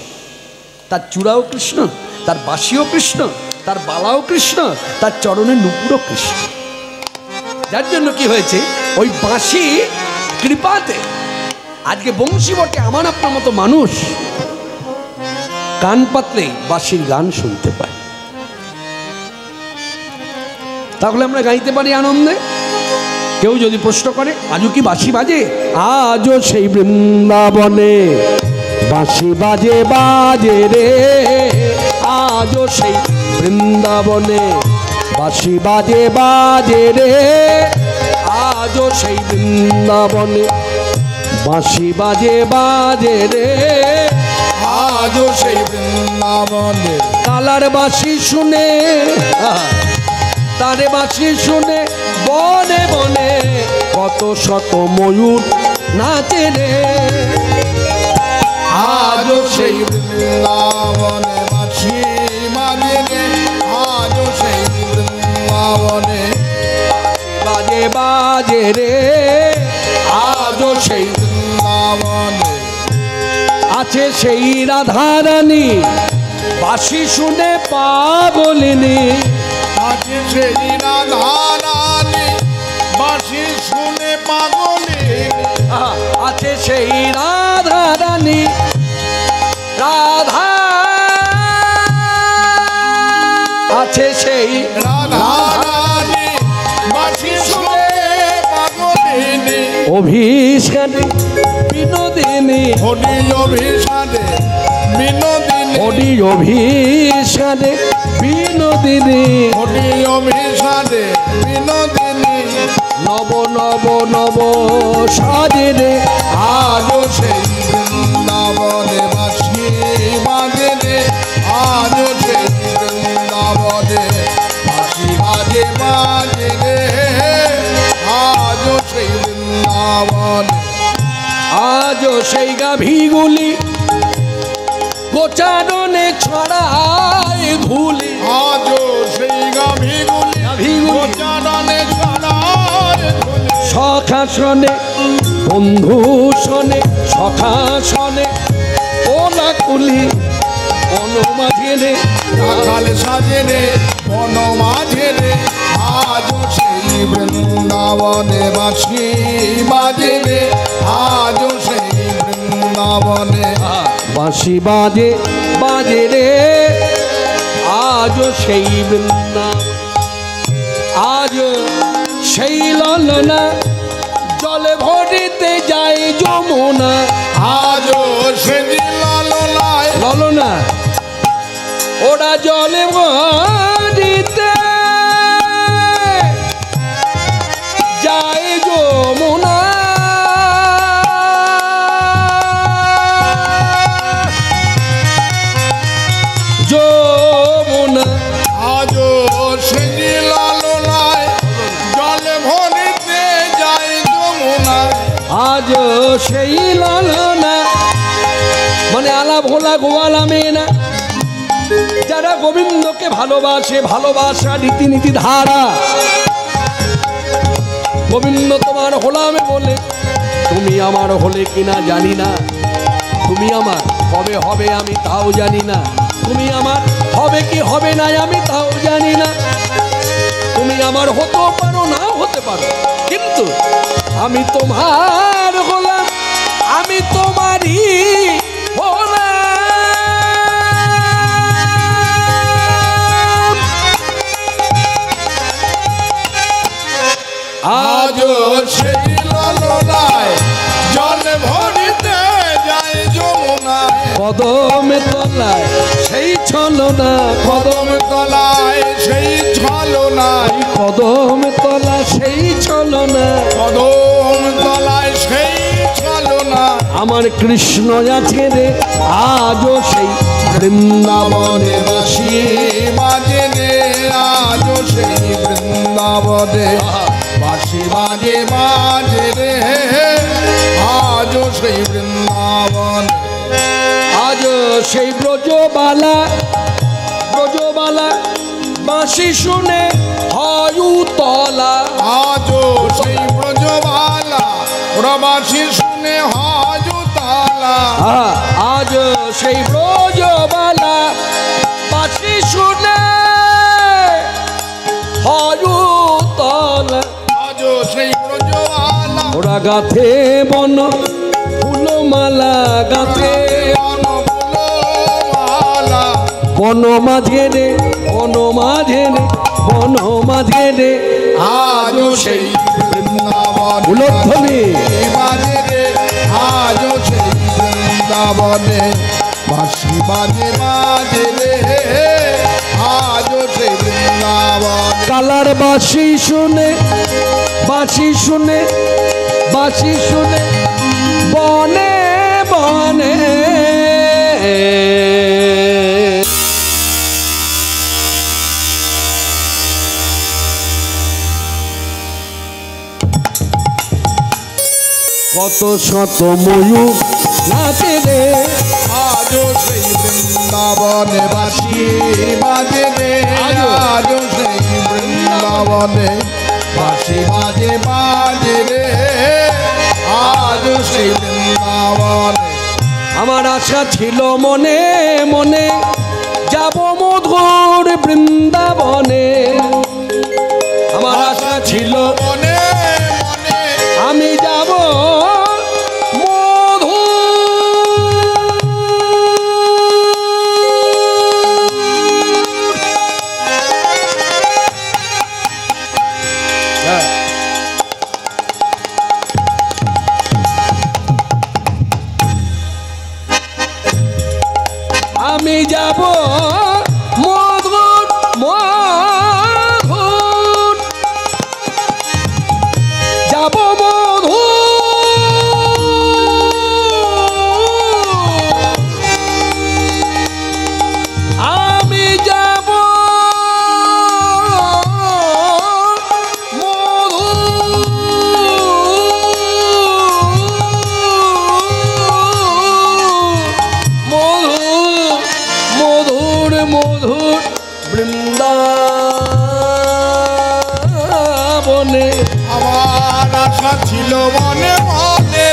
তার চূড়াও কৃষ্ণ, তার বাঁশিও কৃষ্ণ, তার বালাও কৃষ্ণ, তার চরণের নুপুরও কৃষ্ণ। যার জন্য কি হয়েছে, ওই বাঁশি কৃপাতে আজকে বংশী বটে আমার আপনার মতো মানুষ কান পাতলেই বাঁশির গান শুনতে পায়। তাহলে আমরা গাইতে পারি আনন্দে। কেউ যদি প্রশ্ন করে আজও কি বাঁশি বাজে, আজও সেই বৃন্দাবনে বাঁশি বাজে বাজে রে, আজও সেই বৃন্দাবনে বাঁশি বাজে বাজে রে, আজও সেই বৃন্দাবনে বাঁশি বাজে বাজে রে, আজও সেই বৃন্দাবনে। কালার বাঁশি শুনে, তারে বাঁশি শুনে বনে বনে কত শত ময়ূর নাচে রে, আজও সেই বৃন্দাবনে বাঁশি বাজে রে, আজও সেই বৃন্দাবনে বাজে বাজে রে, আজও সেই বৃন্দাবনে। আছে সেই রাধারানী বাঁশি শুনে পাগলিনী, আছে সেই রাধারানী বাঁশি শুনে পাগলিনী, আছে সেই রাধারানী রাধা, আছে সেই রাধারানী বাঁশি শুনে পাগলিনী, অভিষানে বিনোদিনী, হরি অভিষানে বিনোদিনী, হরি অভিষানে বিনোদিনী, হরি অভিষানে বিনোদিনী। নব নব নব সাজে রে, আজও সেই বৃন্দাবনে বাঁশি বাজে রে, আজও সেই বৃন্দাবনে বাঁশি বাজে বাজে রে, আজও সেই বৃন্দাবনে। আজও সেই গাভীগুলি গোচারণে ছড়ায় ধুলি, আজও সেই গাভীগুলি গোচারণে ছড়ায় ধুলি, সখাসনে বন্ধু শনে, সখাসনে ওলাকুলি অনুমাঝে রে, রাখাল সাজে রে বন মাঝে রে, আজও সেই বৃন্দাবনে বাঁশি বাজে রে, আজও সেই বৃন্দাবনে। বাঁশি বাজে বাজে রে, আজও সেই বৃন্দাবন, আজও সেই ললনা জলে ভরিতে যায় যমুনা, আজও সেই লালনায় ললনা ওরা জলে ভরিতে যায় যমুনা, যমুনা, আজও সেই লালনায় জলে ভরিতে যায় যমুনা, আজও সেই লালনা মানে আলা ভোলা গোয়ালা মেনা, যারা গোবিন্দকে ভালোবাসে, ভালোবাসা রীতিনীতি ধারা, গোবিন্দ তোমার হলামে বলে তুমি আমার হলে কিনা জানি না, তুমি আমার কবে হবে আমি তাও জানি না, তুমি আমার হবে কি হবে না আমি তাও জানি না, তুমি আমার হতেও পারো নাও হতে পারো, কিন্তু আমি তোমার হলাম, আমি তোমারই হলাম। আজও সেই লালনায় জলে ভরিতে যায় যমুনায়, কদমে তলায় সেই ছলনা, কদম তলায় সেই ছলনায়, কদমে তলা সেই ছলনা, কদম তলায় সেই ছলনা। আমার কৃষ্ণ আছে রে, আজও সেই বৃন্দাবনে বাসি, বাজে রে, আজও সেই বৃন্দাবনে বাঁশি বাজে বাজে রে, আজও সেই বৃন্দাবন। আজও সেই ব্রজবালা, ব্রজবালা বাঁশি শুনে হয়ু তলা, আজও সেই ব্রজবালা প্রবাসী শুনে বনে হজুতলা আজ সেই ব্রজবালা বাঁশি শুনে হজুতলা আজ সেই ব্রজবালা ওরা গাথে বন ফুলমালা গাথে বনফুলমালা বন মাঝে রে বন মাঝে রে বন মাঝে রে আজ সেই বৃন্দাবনে উলধ্বনি বাজে রে আজ সেই বৃন্দাবনে বাঁশি বাজে বাজে রে আজ সেই বৃন্দাবনে কালার বাঁশি শুনে বাঁশি শুনে বাঁশি শুনে বনে বনে কত শত ময়ূর নাচে রে আজ সেই বৃন্দাবনে বাঁশি বাজে রে আজ সেই বৃন্দাবনে বাঁশি বাজে বাজে রে আজ সেই বৃন্দাবনে আমার আশা ছিল মনে মনে যাব মধুর বৃন্দাবনে আমার আশা ছিল মনে মনে আমি যাব আমি যাব মধুর মধুর যাব আমি যাব মধুর মধুর বৃন্দাবনে আমার আশা ছিল মনে মনে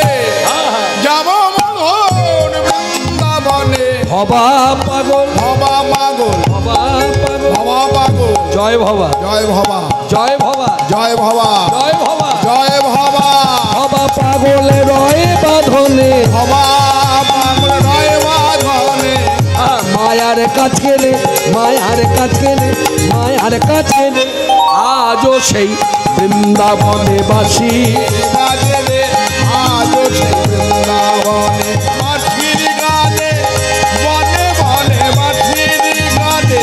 যাব মধুর বৃন্দাবনে ভবা পাগল ভবা পাগল ভবা পাগল ভবা পাগল জয় ভবা জয় ভবা জয় ভবা জয় ভবা জয় ভবা জয় ভবা ভবা পাগলে রয়ে বাঁধনে ভবা পাগল রয় বাঁধনে মায়ার কাছে রে মায়ার কাছে রে মায়ার কাছে রে আজও সেই বৃন্দাবনে বাসি বাজে রে আজ সেই বৃন্দাবনে বাঁশির গানে বনে বনে বাঁশির গানে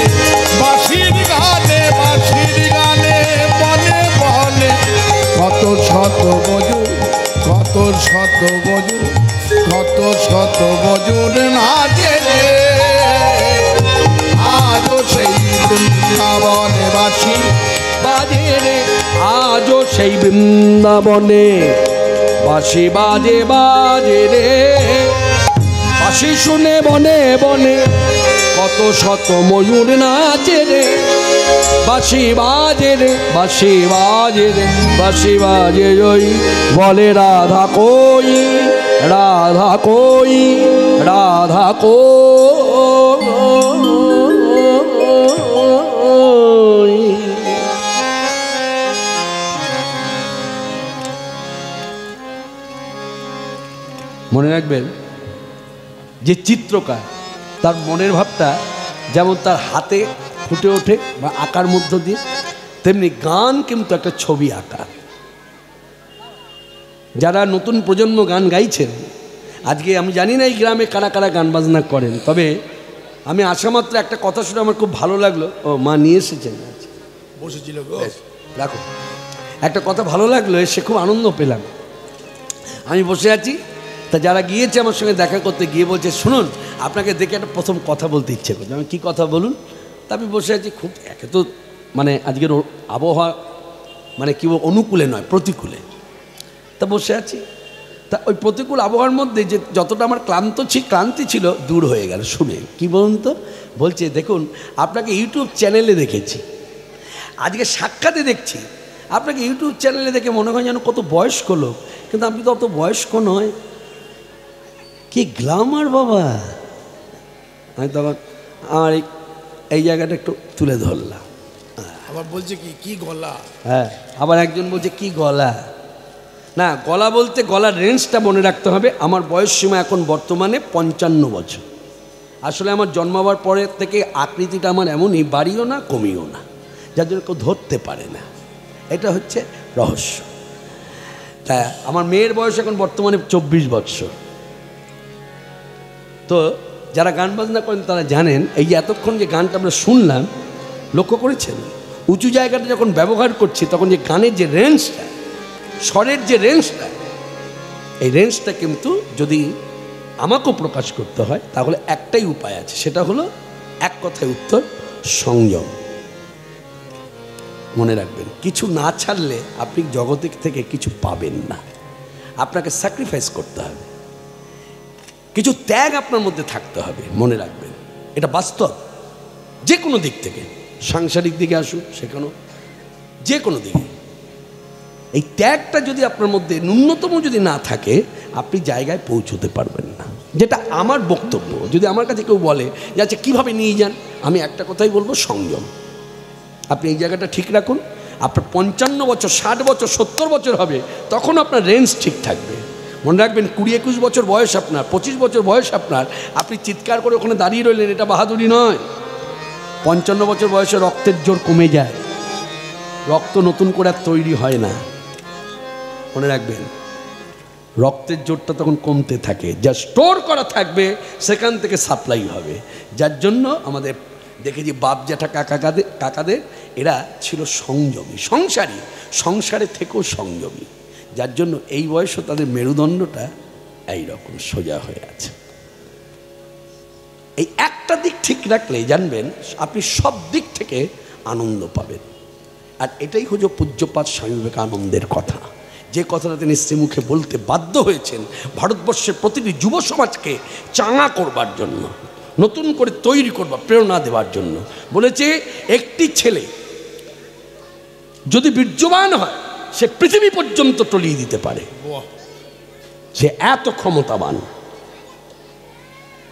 বাঁশির গানে বাঁশির গানে বনে বনে কত শত বজুর কত শত বজুর কত শত বজুর নাচে রে আজ সেই বৃন্দাবনে বাঁশি বাজে রে আজও সেই বৃন্দাবনে বাঁশি বাজে বাজে রে বাঁশি শুনে বনে বনে কত শত ময়ূর নাচে রে বাঁশি বাজে রে বাঁশি বাজে রে বাঁশি বাজে ওই বলে রাধা কই রাধা কই রাধা কই। মনে রাখবেন যে চিত্রকার তার মনের ভাবটা যেমন তার হাতে ফুটে ওঠে বা আঁকার মধ্য দিয়ে, তেমনি গান কিন্তু একটা ছবি আঁকা। যারা নতুন প্রজন্ম গান গাইছেন আজকে, আমি জানি না এই গ্রামে কারা কারা গান বাজনা করেন, তবে আমি আসা মাত্র একটা কথা শুনে আমার খুব ভালো লাগলো। ও মা নিয়ে এসেছেন, বসেছিল রাখো। একটা কথা ভালো লাগলো, এসে খুব আনন্দ পেলাম। আমি বসে আছি, তা যারা গিয়েছে আমার সঙ্গে দেখা করতে গিয়ে বলছে, শুনুন আপনাকে দেখে একটা প্রথম কথা বলতে ইচ্ছে করছে। আমি কী কথা বলুন? তা আমি বসে আছি, খুব একে তো মানে আজকের আবহাওয়া মানে কি অনুকূলে নয়, প্রতিকূলে। তা বসে আছি, তা ওই প্রতিকূল আবহাওয়ার মধ্যে যে যতটা আমার ক্লান্তি ছিল দূর হয়ে গেল শুনে। কি বলুন তো? বলছে, দেখুন আপনাকে ইউটিউব চ্যানেলে দেখেছি, আজকে সাক্ষাতে দেখছি আপনাকে ইউটিউব চ্যানেলে দেখে মনে হয় যেন কত বয়স্ক লোক, কিন্তু আপনি তো অত বয়স্ক নয়। কি গ্ল্যামার বাবা। আমি তখন আমার এই জায়গাটা একটু তুলে ধরলাম। আবার বলছে কি গলা। হ্যাঁ, আবার একজন বলছে কি গলা। না, গলা বলতে গলার রেঞ্জটা মনে রাখতে হবে। আমার বয়স সীমা এখন বর্তমানে 55 বছর। আসলে আমার জন্মাবার পরের থেকে আকৃতিটা আমার এমনই, বাড়িও না কমিও না, যার জন্য কেউ ধরতে পারে না। এটা হচ্ছে রহস্য। তা আমার মেয়ের বয়স এখন বর্তমানে 24 বছর। তো যারা গান বাজনা করেন তারা জানেন, এই যে এতক্ষণ যে গানটা আমরা শুনলাম, লক্ষ্য করেছেন উঁচু জায়গাটা যখন ব্যবহার করছি তখন যে গানের যে রেঞ্জটা, স্বরের যে রেঞ্জটা, এই রেঞ্জটা কিন্তু যদি আমাকেও প্রকাশ করতে হয় তাহলে একটাই উপায় আছে, সেটা হলো এক কথায় উত্তর, সংযম। মনে রাখবেন, কিছু না ছাড়লে আপনি জগতের থেকে কিছু পাবেন না। আপনাকে স্যাক্রিফাইস করতে হবে, কিছু ত্যাগ আপনার মধ্যে থাকতে হবে। মনে রাখবেন, এটা বাস্তব। যে কোনো দিক থেকে, সাংসারিক দিকে আসুন, সেখানেও যে কোনো দিকে এই ত্যাগটা যদি আপনার মধ্যে ন্যূনতম যদি না থাকে, আপনি জায়গায় পৌঁছতে পারবেন না। যেটা আমার বক্তব্য। যদি আমার কাছে কেউ বলে যে আচ্ছা কীভাবে নিয়ে যান, আমি একটা কথাই বলবো, সংযম। আপনি এই জায়গাটা ঠিক রাখুন। আপনার 55 বছর, 60 বছর, 70 বছর হবে, তখন আপনার রেঞ্জ ঠিক থাকবে। মনে রাখবেন, 20-21 বছর বয়স আপনার, 25 বছর বয়স আপনার, আপনি চিৎকার করে ওখানে দাঁড়িয়ে রইলেন, এটা বাহাদুরি নয়। 55 বছর বয়সে রক্তের জোর কমে যায়, রক্ত নতুন করে আর তৈরি হয় না। মনে রাখবেন, রক্তের জোরটা তখন কমতে থাকে, যা স্টোর করা থাকবে সেখান থেকে সাপ্লাই হবে। যার জন্য আমাদের দেখেছি বাপ জ্যাঠা কাকাদের এরা ছিল সংযমী, সংসারে থেকেও সংযমী। যার জন্য এই বয়সও তাদের মেরুদণ্ডটা এইরকম সোজা হয়ে আছে। এই একটা দিক ঠিক রাখলেই জানবেন আপনি সব দিক থেকে আনন্দ পাবেন। আর এটাই হলো পূজ্যপাদ স্বামী বিবেকানন্দের কথা, যে কথাটা তিনি শ্রীমুখে বলতে বাধ্য হয়েছেন ভারতবর্ষের প্রতিটি যুব সমাজকে চাঙা করবার জন্য, নতুন করে তৈরি করবার, প্রেরণা দেওয়ার জন্য। বলেছে, একটি ছেলে যদি বীর্যবান হয়, সে পৃথিবী পর্যন্ত টলিয়ে দিতে পারে, সে এত ক্ষমতাবান।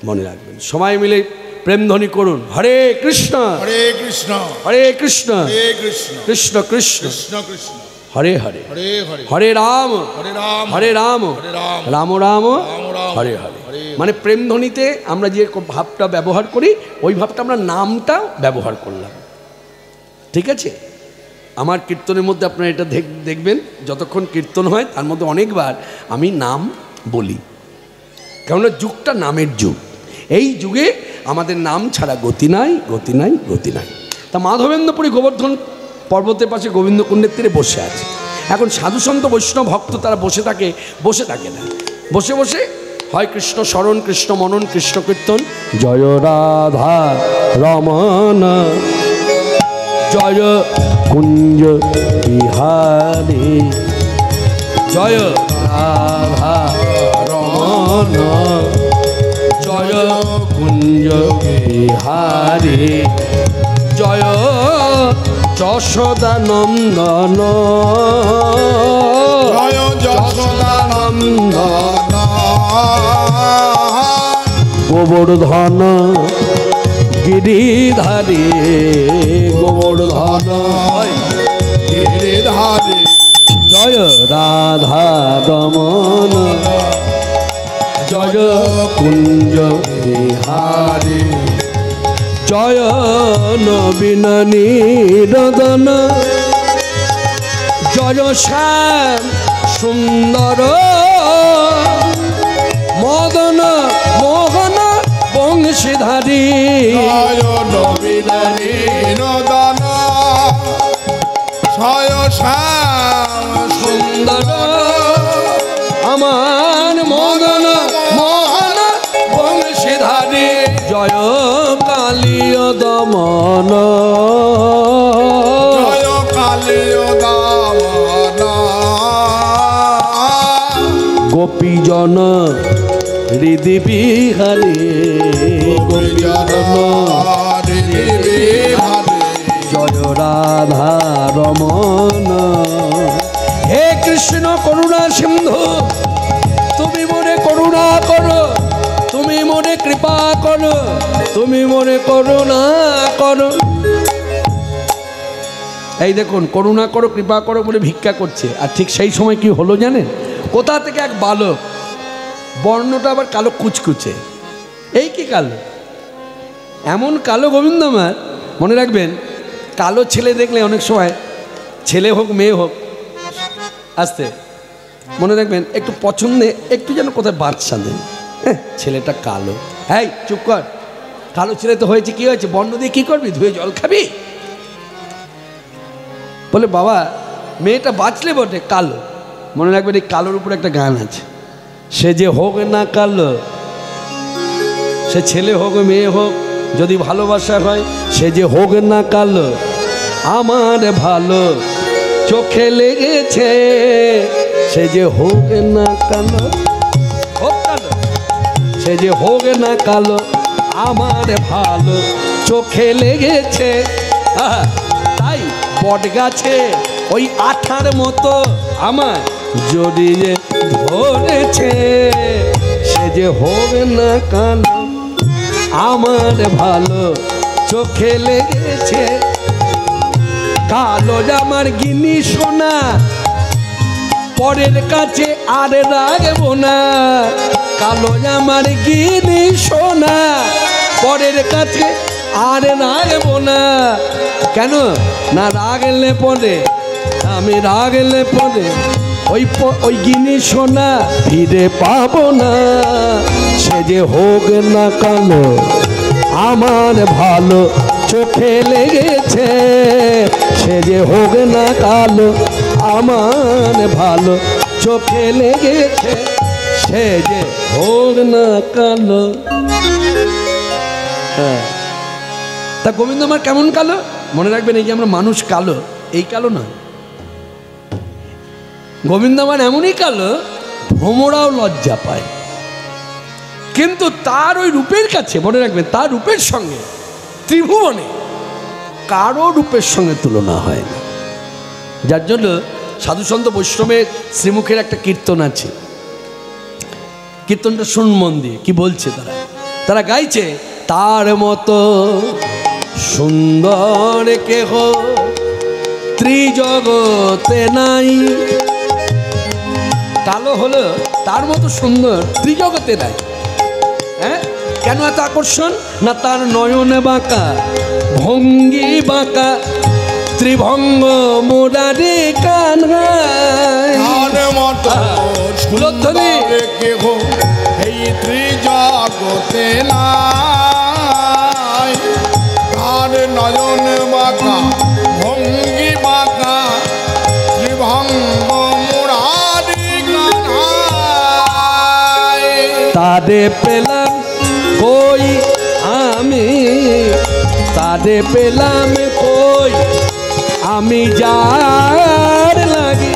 মনে রাখবেন, সবাই মিলে প্রেমধ্বনি করুন, হরে কৃষ্ণ হরে কৃষ্ণ হরে কৃষ্ণ হরে কৃষ্ণ কৃষ্ণ কৃষ্ণ কৃষ্ণ কৃষ্ণ হরে হরে হরে হরে হরে রাম হরে রাম হরে রাম হরে রাম রাম রাম রাম রাম হরে হরে। হরে। মানে প্রেমধ্বনিতে আমরা যে ভাবটা ব্যবহার করি, ওই ভাবটা আমরা নামটা ব্যবহার করলাম। ঠিক আছে? আমার কীর্তনের মধ্যে আপনারা এটা দেখবেন, যতক্ষণ কীর্তন হয় তার মধ্যে অনেকবার আমি নাম বলি, কেননা যুগটা নামের যুগ। এই যুগে আমাদের নাম ছাড়া গতি নাই, গতি নাই, গতি নাই। তা মাধবেন্দ্রপুরী গোবর্ধন পর্বতের পাশে গোবিন্দকুণ্ডের তীরে বসে আছে। এখন সাধুসন্ত বৈষ্ণব ভক্ত তারা বসে থাকে না, বসে বসে হয় কৃষ্ণ স্মরণ, কৃষ্ণ মনন, কৃষ্ণ কীর্তন, জয় রাধা রমণ জয় কুঞ্জ বিহারী, জয় রাধা রমণ জয় কুঞ্জ বিহারী, জয় যশোদানন্দন জয় যশোদানন্দন গোবর্ধন গিরিধারী, গোবর্ধন গিরিধারী, জয় রাধা রমণ জয় কুঞ্জ বিহারী, জয় নবীন নিরদন জয় শ্যাম সুন্দর মদন মোহন বংশীধারী, জয় নবীন নিরদন জয় শ্যাম সুন্দর আমার মদন মোহন বংশীধারী, জয় কালীয় দমন জয় কালীয় দমন গোপীজন হৃদি বিহারী, গোপীজন জয় রাধা রমণ। হে কৃষ্ণ করুণা সিন্ধু, তুমি মনে করুণা করো, তুমি মনে কৃপা করো, তুমি মনে করুণা করো। এই দেখুন, করুণা করো কৃপা করো বলে ভিক্ষা করছে, আর ঠিক সেই সময় কি হলো জানেন? কোথা থেকে এক বালক, বর্ণটা আবার কালো কুচকুচে, এই কি কালো, এমন কালো গোবিন্দ আমার, মনে রাখবেন কালো ছেলে দেখলে অনেক সময়, ছেলে হোক মেয়ে হোক, আসতে মনে রাখবেন একটু পছন্দে একটু যেন কোথায় বাচ্চা দেন, হ্যাঁ ছেলেটা কালো, হ্যাঁ চুপ কর, কালো ছেলে তো হয়েছে, কি হয়েছে, বর্ণ দিয়ে কী করবি, ধুয়ে জল খাবি? বলে বাবা মেয়েটা বাঁচলে বটে, কালো। মনে রাখবেন এই কালোর উপর একটা গান আছে, সে যে হোক না কালো, সে ছেলে হোক মেয়ে হোক, যদি ভালোবাসা হয়, সে যে হোক না কালো, আমার ভালো চোখে লেগেছে, সে যে হোক না কালো, হোক কালো, সে যে হোক না কালো, আমার ভালো চোখে লেগেছে। তাই বট গাছে ওই আঠার মতো আমার যদি যে ধরেছে, সে যে হোক না কালো, আমার ভালো চোখে লেগেছে। কালো জামার গিনি সোনা, পরের কাছে আর রাখবো না, কালো জামার গিনি সোনা, পরের কাছে আর রাখবো না। কেন না, রাগলে পরে, আমি রাগলে পরে ওই গিনি সোনা ফিরে পাবো না, সে যে হোক না কালো, আমার ভালো চোখে লেগেছে, সে যে হোক না কালো, আমার ভালো চোখে লেগেছে, সে যে হোক না কালো। হ্যাঁ, তা গোবিন্দ আমার কেমন কালো? মনে রাখবেন এই যে আমরা মানুষ কালো, এই কালো নয়, গোবিন্দ আমার এমনই কালো ভ্রমরাও লজ্জা পায়, কিন্তু তার ওই রূপের কাছে, মনে রাখবেন তার রূপের সঙ্গে ত্রিভুবনে কারো রূপের সঙ্গে তুলনা হয় না। যার জন্য সাধুসন্ত বৈষ্ণবের শ্রীমুখের একটা কীর্তন আছে, কীর্তনটা শুন মন দিয়ে, কি বলছে তারা, তারা গাইছে, তার মতো সুন্দর কেহ ত্রিজগতে নাই, কালো হলো তার মতো সুন্দর ত্রিজগতে নাই। হ্যাঁ, কেন এত আকর্ষণ? না তার নয়নে বাঁকা, ভঙ্গি বাঁকা, ত্রিভঙ্গ মুরারি কানহাই, এই ত্রিজগতে নাই, তার নয়ন বাঁকা, ভঙ্গি বাঁকা, ত্রিভঙ্গ মুরারি কানহাই। তারে পেলাম কই আমি, তারে পেলাম কই আমি, যার লাগি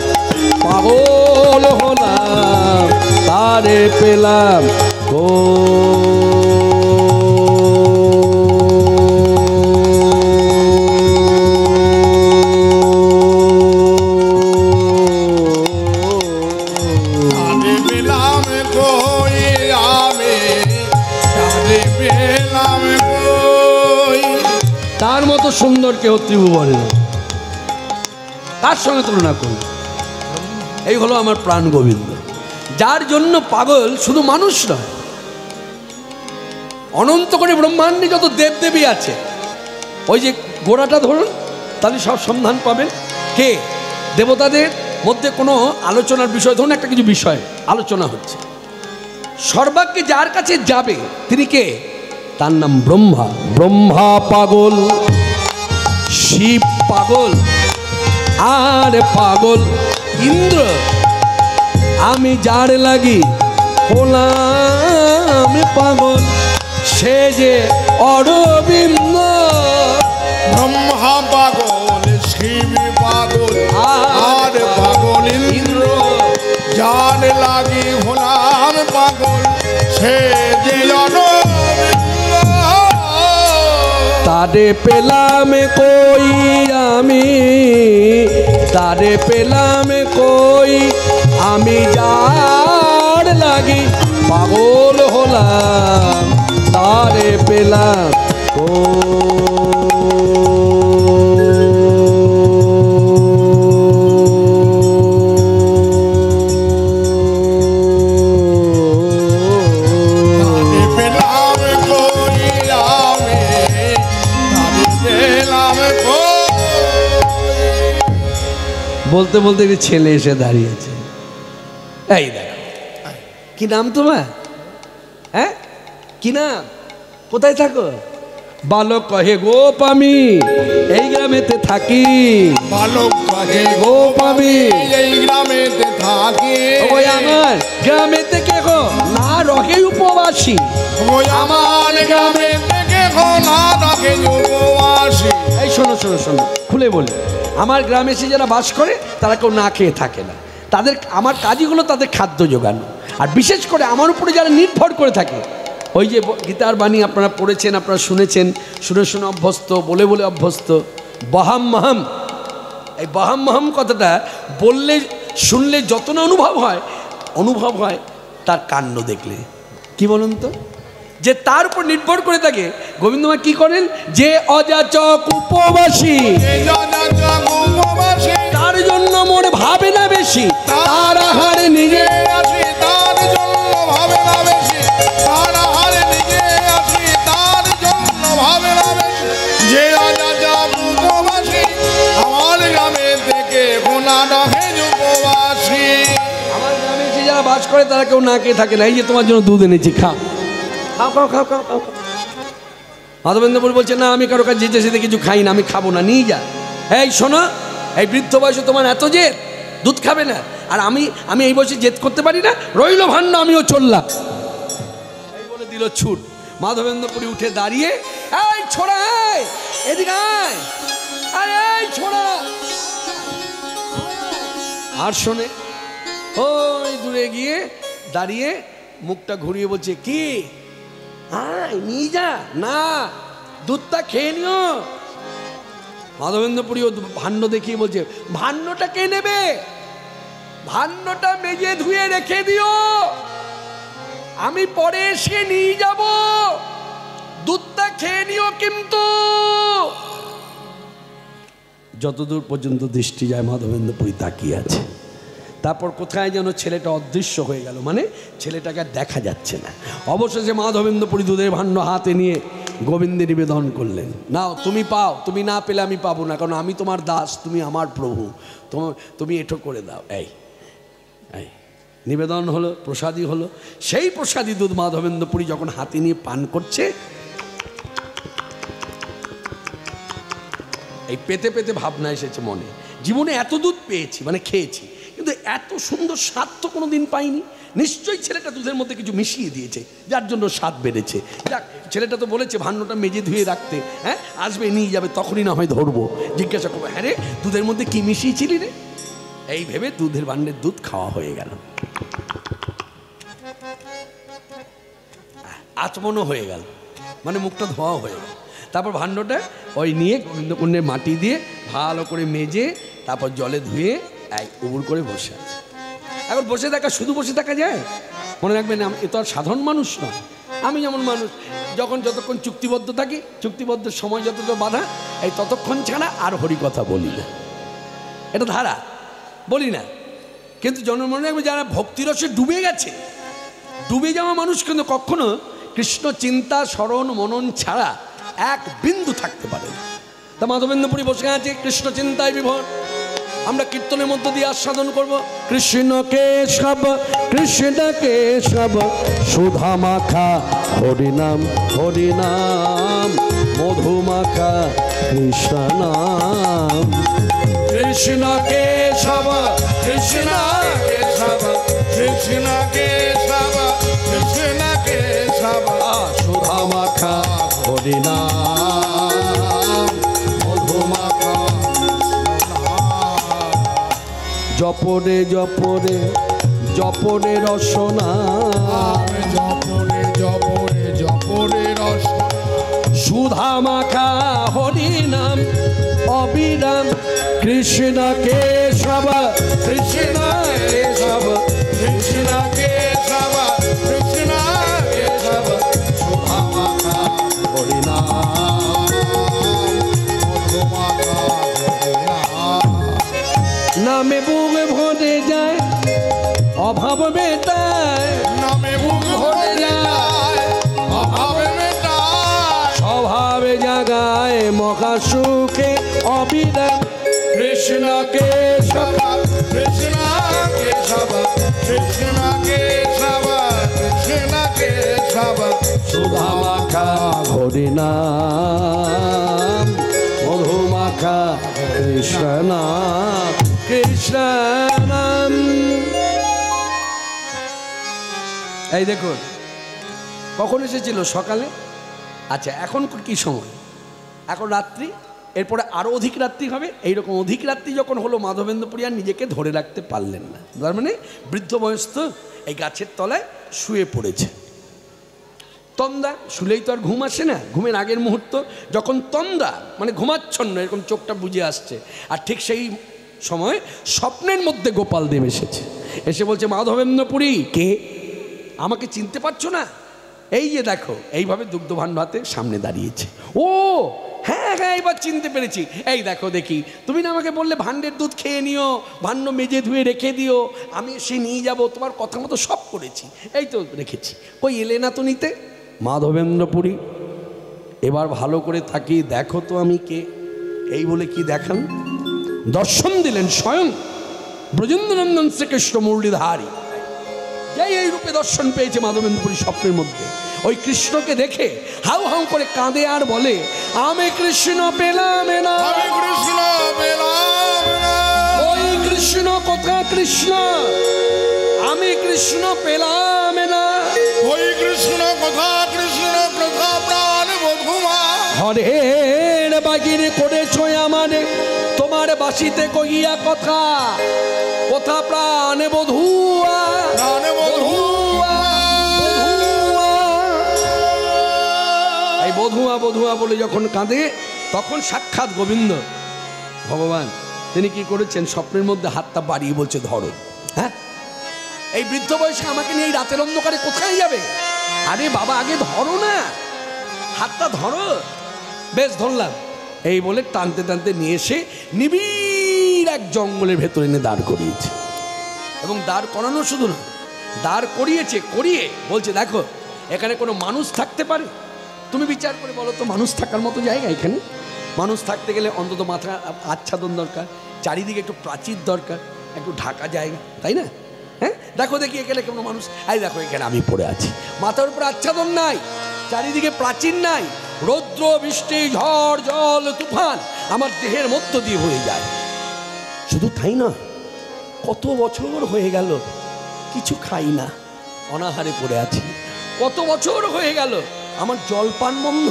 পাগল হলাম, তারে পেলাম তার মতো সুন্দর কেউ ত্রিভুবনে না, তার সঙ্গে তুলনা করুন। এই হলো আমার প্রাণ গোবিন্দ, যার জন্য পাগল শুধু মানুষ নয়, অনন্ত করে ব্রহ্মাণ্ডে যত দেবদেবী আছে, ওই যে গোড়াটা ধরুন, তাহলে সব সন্ধান পাবেন। কে দেবতাদের মধ্যে কোনো আলোচনার বিষয়, ধরুন একটা কিছু বিষয় আলোচনা হচ্ছে, সর্বাগ্যে যার কাছে যাবে তিনি কে? তার নাম ব্রহ্মা। ব্রহ্মা পাগল, শিব পাগল, আর পাগল ইন্দ্র। আমি যার লাগি হলাম পাগল, সে যে অরবিন্দ। ব্রহ্মা পাগল, শিব পাগল, আর পাগল ইন্দ্র। যার লাগি হলাম পাগল, সে যে অরবিন্দ। তারে পেলাম কই আমি, তারে পেলাম কই আমি, যার লাগি পাগল হলাম তারে পেলাম ও বলতে বলতে একটি ছেলে এসে দাঁড়িয়েছে। এই দেখো, কি নাম তোমার? হ্যাঁ, কি নাম? কোথায় থাকো? বালক কহে গোপ আমি এই গ্রামেতে থাকি। বালক কহে গোপ আমি এই গ্রামেতে থাকি। ওই আমার গ্রামেতে কে গো না রহে উপবাসী। ওই আমার গ্রামে থেকে না রহে উপবাসী। এই শোনো শোনো শোনো, খুলে বলি, আমার গ্রামে এসে যারা বাস করে তারা কেউ না খেয়ে থাকে না। তাদের আমার কাজই হলো তাদের খাদ্য জোগানো, আর বিশেষ করে আমার উপরে যারা নির্ভর করে থাকে, ওই যে গীতার বাণী আপনারা পড়েছেন, আপনারা শুনেছেন, শুনে শুনে অভ্যস্ত, বলে বলে অভ্যস্ত, বহাম মহাম। এই বহাম মহাম কথাটা বললে শুনলে যত না অনুভব হয় তার কাণ্ড দেখলে। কি বলুন তো, যে তার উপর নির্ভর করে থাকে। গোবিন্দমা কি করেন? যে অযাচক উপবাসী তার জন্য মনে ভাবে না বেশি, তার আহারে নিজে আসি, তার জন্য ভাবে না বেশি, তার আহারে নিজে আসি, তার জন্য ভাবে না বেশি। যে অযাচক উপবাসী আমার গ্রামে থেকে না রহে উপবাসী। আমার গ্রামে এসে যারা বাস করে তারা কেউ না খেয়ে থাকে না। এই যে তোমার জন্য দুধ এনেছি, খাও খাও খাও খাও খাও খাও। মাধবেন্দ্রপুর বলছে না, আমি কারো কাছে যেতে সেতে কিছু খাই না, আমি খাবো না, নিয়ে যা। এই শোনো, এই বৃদ্ধ বয়সে তোমার এত জেদ, দুধ খাবে না, আর আমি এই বয়সে জেদ করতে পারি না, রইল ভান্ড, আমিও চললাম। এই বলে দিল ছুট। মাধবেন্দ্রপুরি উঠে দাঁড়িয়ে, এই ছোড়া, এদিকে আয়, আরে এই ছোড়া। আর শোনে, ওই দূরে গিয়ে দাঁড়িয়ে মুখটা ঘুরিয়ে বলছে, কি আয় নিয়ে যা, না দুধটা খেয়ে নিও। মাধবেন্দ্রপুরী ও ভাণ্ড দেখিয়ে বলছে, ভাণ্ডটা কে নেবে? ভাণ্ডটা মেজে ধুয়ে রেখে দিও, আমি পরে এসে নিয়ে যাব, দুধটা খেয়ে নিও। কিন্তু যতদূর পর্যন্ত দৃষ্টি যায় মাধবেন্দ্রপুরী তাকিয়ে আছে। তারপর কোথায় যেন ছেলেটা অদৃশ্য হয়ে গেল, মানে ছেলেটাকে আর দেখা যাচ্ছে না। অবশেষে মাধবেন্দ্রপুরী দুধের ভাণ্ড হাতে নিয়ে গোবিন্দে নিবেদন করলেন, নাও তুমি পাও, তুমি না পেলে আমি পাবো না, কারণ আমি তোমার দাস, তুমি আমার প্রভু, তুমি এঠো করে দাও। এই এই নিবেদন হলো, প্রসাদী হলো। সেই প্রসাদী দুধ মাধবেন্দ্রপুরী যখন হাতে নিয়ে পান করছে, এই পেতে পেতে ভাবনা এসেছে মনে, জীবনে এত দুধ পেয়েছি, মানে খেয়েছি, কিন্তু এত সুন্দর স্বাদ তো কোনো দিন পাইনি। নিশ্চয়ই ছেলেটা দুধের মধ্যে কিছু মিশিয়ে দিয়েছে, যার জন্য স্বাদ বেড়েছে। যাক, ছেলেটা তো বলেছে ভাণ্ডটা মেজে ধুয়ে রাখতে, হ্যাঁ আসবে নিয়ে যাবে, তখনই না হয় ধরবো, জিজ্ঞাসা করবো, হ্যাঁ রে দুধের মধ্যে কি মিশিয়েছিলি রে? এই ভেবে দুধের ভাণ্ডের দুধ খাওয়া হয়ে গেল, আচমনও হয়ে গেল, মানে মুখটা ধোয়া হয়ে গেল। তারপর ভাণ্ডটা ওই নিয়ে গোবিন্দকুণ্ডে মাটি দিয়ে ভালো করে মেজে তারপর জলে ধুয়ে উবুর করে বসে আছে। এখন বসে থাকা, শুধু বসে থাকা যায়? মনে রাখবেন, এ তো আর সাধারণ মানুষ নয়। আমি যেমন মানুষ, যতক্ষণ চুক্তিবদ্ধ থাকি, চুক্তিবদ্ধ সময় যতটা বাধা, এই ততক্ষণ ছাড়া আর হরিকথা বলি না, এটা ধারা, বলি না। কিন্তু মনে রাখবে, যারা ভক্তিরসে ডুবে গেছে, ডুবে যাওয়া মানুষ কিন্তু কখনো কৃষ্ণ চিন্তা, স্মরণ, মনন ছাড়া এক বিন্দু থাকতে পারে না। তা মাধবেন্দ্রপুরী বসে আছে কৃষ্ণ চিন্তায় বিভোর। আমরা কীর্তনের মধ্য দিয়ে আস্বাদন করব, কৃষ্ণ কেশব কৃষ্ণ কেশব সুধা মাখা হরিনাম হরিনাম মধু মাখা কৃষ্ণ নাম। কৃষ্ণ কেশব কৃষ্ণ কেশব কৃষ্ণ কেশব কৃষ্ণ কেশব সুধা মাখা হরিনাম মধু মাখা জপরে জপরে জপরে রসনা, জপরে জপরে জপরে রস সুধা মাখা হরিনাম অবিরাম। কৃষ্ণ কেশব কৃষ্ণ কেশব কৃষ্ণ কেশব কৃষ্ণ মহাসুখে অবিরাম কৃষ্ণ কেশব কৃষ্ণ কেশব কৃষ্ণ কেশব কৃষ্ণ কেশব সুধা মাখা হরিনাম মধু মাখা কৃষ্ণ নাম কৃষ্ণ নাম। এই দেখুন কখন এসেছিল? সকালে। আচ্ছা এখন কি সময়? এখন রাত্রি, এরপরে আরও অধিক রাত্রি হবে। এইরকম অধিক রাত্রি যখন হলো মাধবেন্দ্রপুরী আর নিজেকে ধরে রাখতে পারলেন না। তার মানে বৃদ্ধ বয়স্ক এই গাছের তলায় শুয়ে পড়েছে। তন্দা শুলেই তো আর ঘুম আসে না। ঘুমের আগের মুহূর্ত যখন তন্দা মানে ঘুমাচ্ছন্ন, এরকম চোখটা বুজে আসছে, আর ঠিক সেই সময় স্বপ্নের মধ্যে গোপাল দেব এসেছে। এসে বলছে, মাধবেন্দ্রপুরী কে? আমাকে চিনতে পারছো না? এই যে দেখো, এইভাবে দুগ্ধ ভাণ্ডাতে সামনে দাঁড়িয়েছে। ও হ্যাঁ হ্যাঁ, এবার চিনতে পেরেছি। এই দেখো দেখি, তুমি না আমাকে বললে ভাণ্ডের দুধ খেয়ে নিও, ভাণ্ড মেজে ধুয়ে রেখে দিও, আমি এসে নিয়ে যাব। তোমার কথা মতো সব করেছি, এই তো রেখেছি। কই এলে না তো নিতে? মাধবেন্দ্রপুরী এবার ভালো করে তাকিয়ে দেখো তো আমি কে। এই বলে কি দেখান? দর্শন দিলেন স্বয়ং ব্রজেন্দ্রনন্দন শ্রীকৃষ্ণ মুরলীধারী। যেই এই রূপে দর্শন পেয়েছে মাধবেন্দ্রপুরী স্বপ্নের মধ্যে, ওই কৃষ্ণকে দেখে হাউ হাউ করে কাঁদে আর বলে, আমি কৃষ্ণ পেলাম না, আমি কৃষ্ণ পেলাম না। ওই কৃষ্ণ কোথা কৃষ্ণ? আমি কৃষ্ণ পেলাম না, ওই কৃষ্ণ কথা কৃষ্ণ প্রথা প্রাণ বধুমা। হরের বাগির করেছ আমারে, তোমার বাসিতে কইয়া কথা, কথা প্রাণ বধুয়া, প্রাণ বধুমা। এই বধুয়া বধুয়া বলে যখন কাঁদে, তখন সাক্ষাৎ গোবিন্দ ভগবান তিনি কি করেছেন? স্বপ্নের মধ্যে হাতটা বাড়িয়ে বলছে, ধরো। হ্যাঁ, এই বৃদ্ধ বয়সে আমাকে নিয়ে এই রাতের অন্ধকারে কোথায় যাবে? আরে বাবা আগে ধরো না, হাতটা ধরো। বেশ ধরলাম। এই বলে টানতে টানতে নিয়ে এসে নিবিড় এক জঙ্গলের ভেতরে এনে দাঁড় করিয়েছে। এবং দাঁড় করানো শুধু না, দাঁড় করিয়েছে, করিয়ে বলছে, দেখো এখানে কোনো মানুষ থাকতে পারে? তুমি বিচার করে বলো তো, মানুষ থাকার মতো জায়গা এখানে? মানুষ থাকতে গেলে অন্তত মাথা আচ্ছাদন দরকার, চারিদিকে একটু প্রাচীর দরকার, একটু ঢাকা জায়গা, তাই না? হ্যাঁ, দেখো দেখি এখানে কোনো মানুষ। এই দেখো এখানে আমি পড়ে আছি, মাথার উপরে আচ্ছাদন নাই, চারিদিকে প্রাচীর নাই, রৌদ্র বৃষ্টি ঝড় জল তুফান আমার দেহের মধ্য দিয়ে হয়ে যায়। শুধু তাই না, কত বছর হয়ে গেল কিছু খাই না, অনাহারে পড়ে আছি। কত বছর হয়ে গেল আমার জলপান বন্ধ।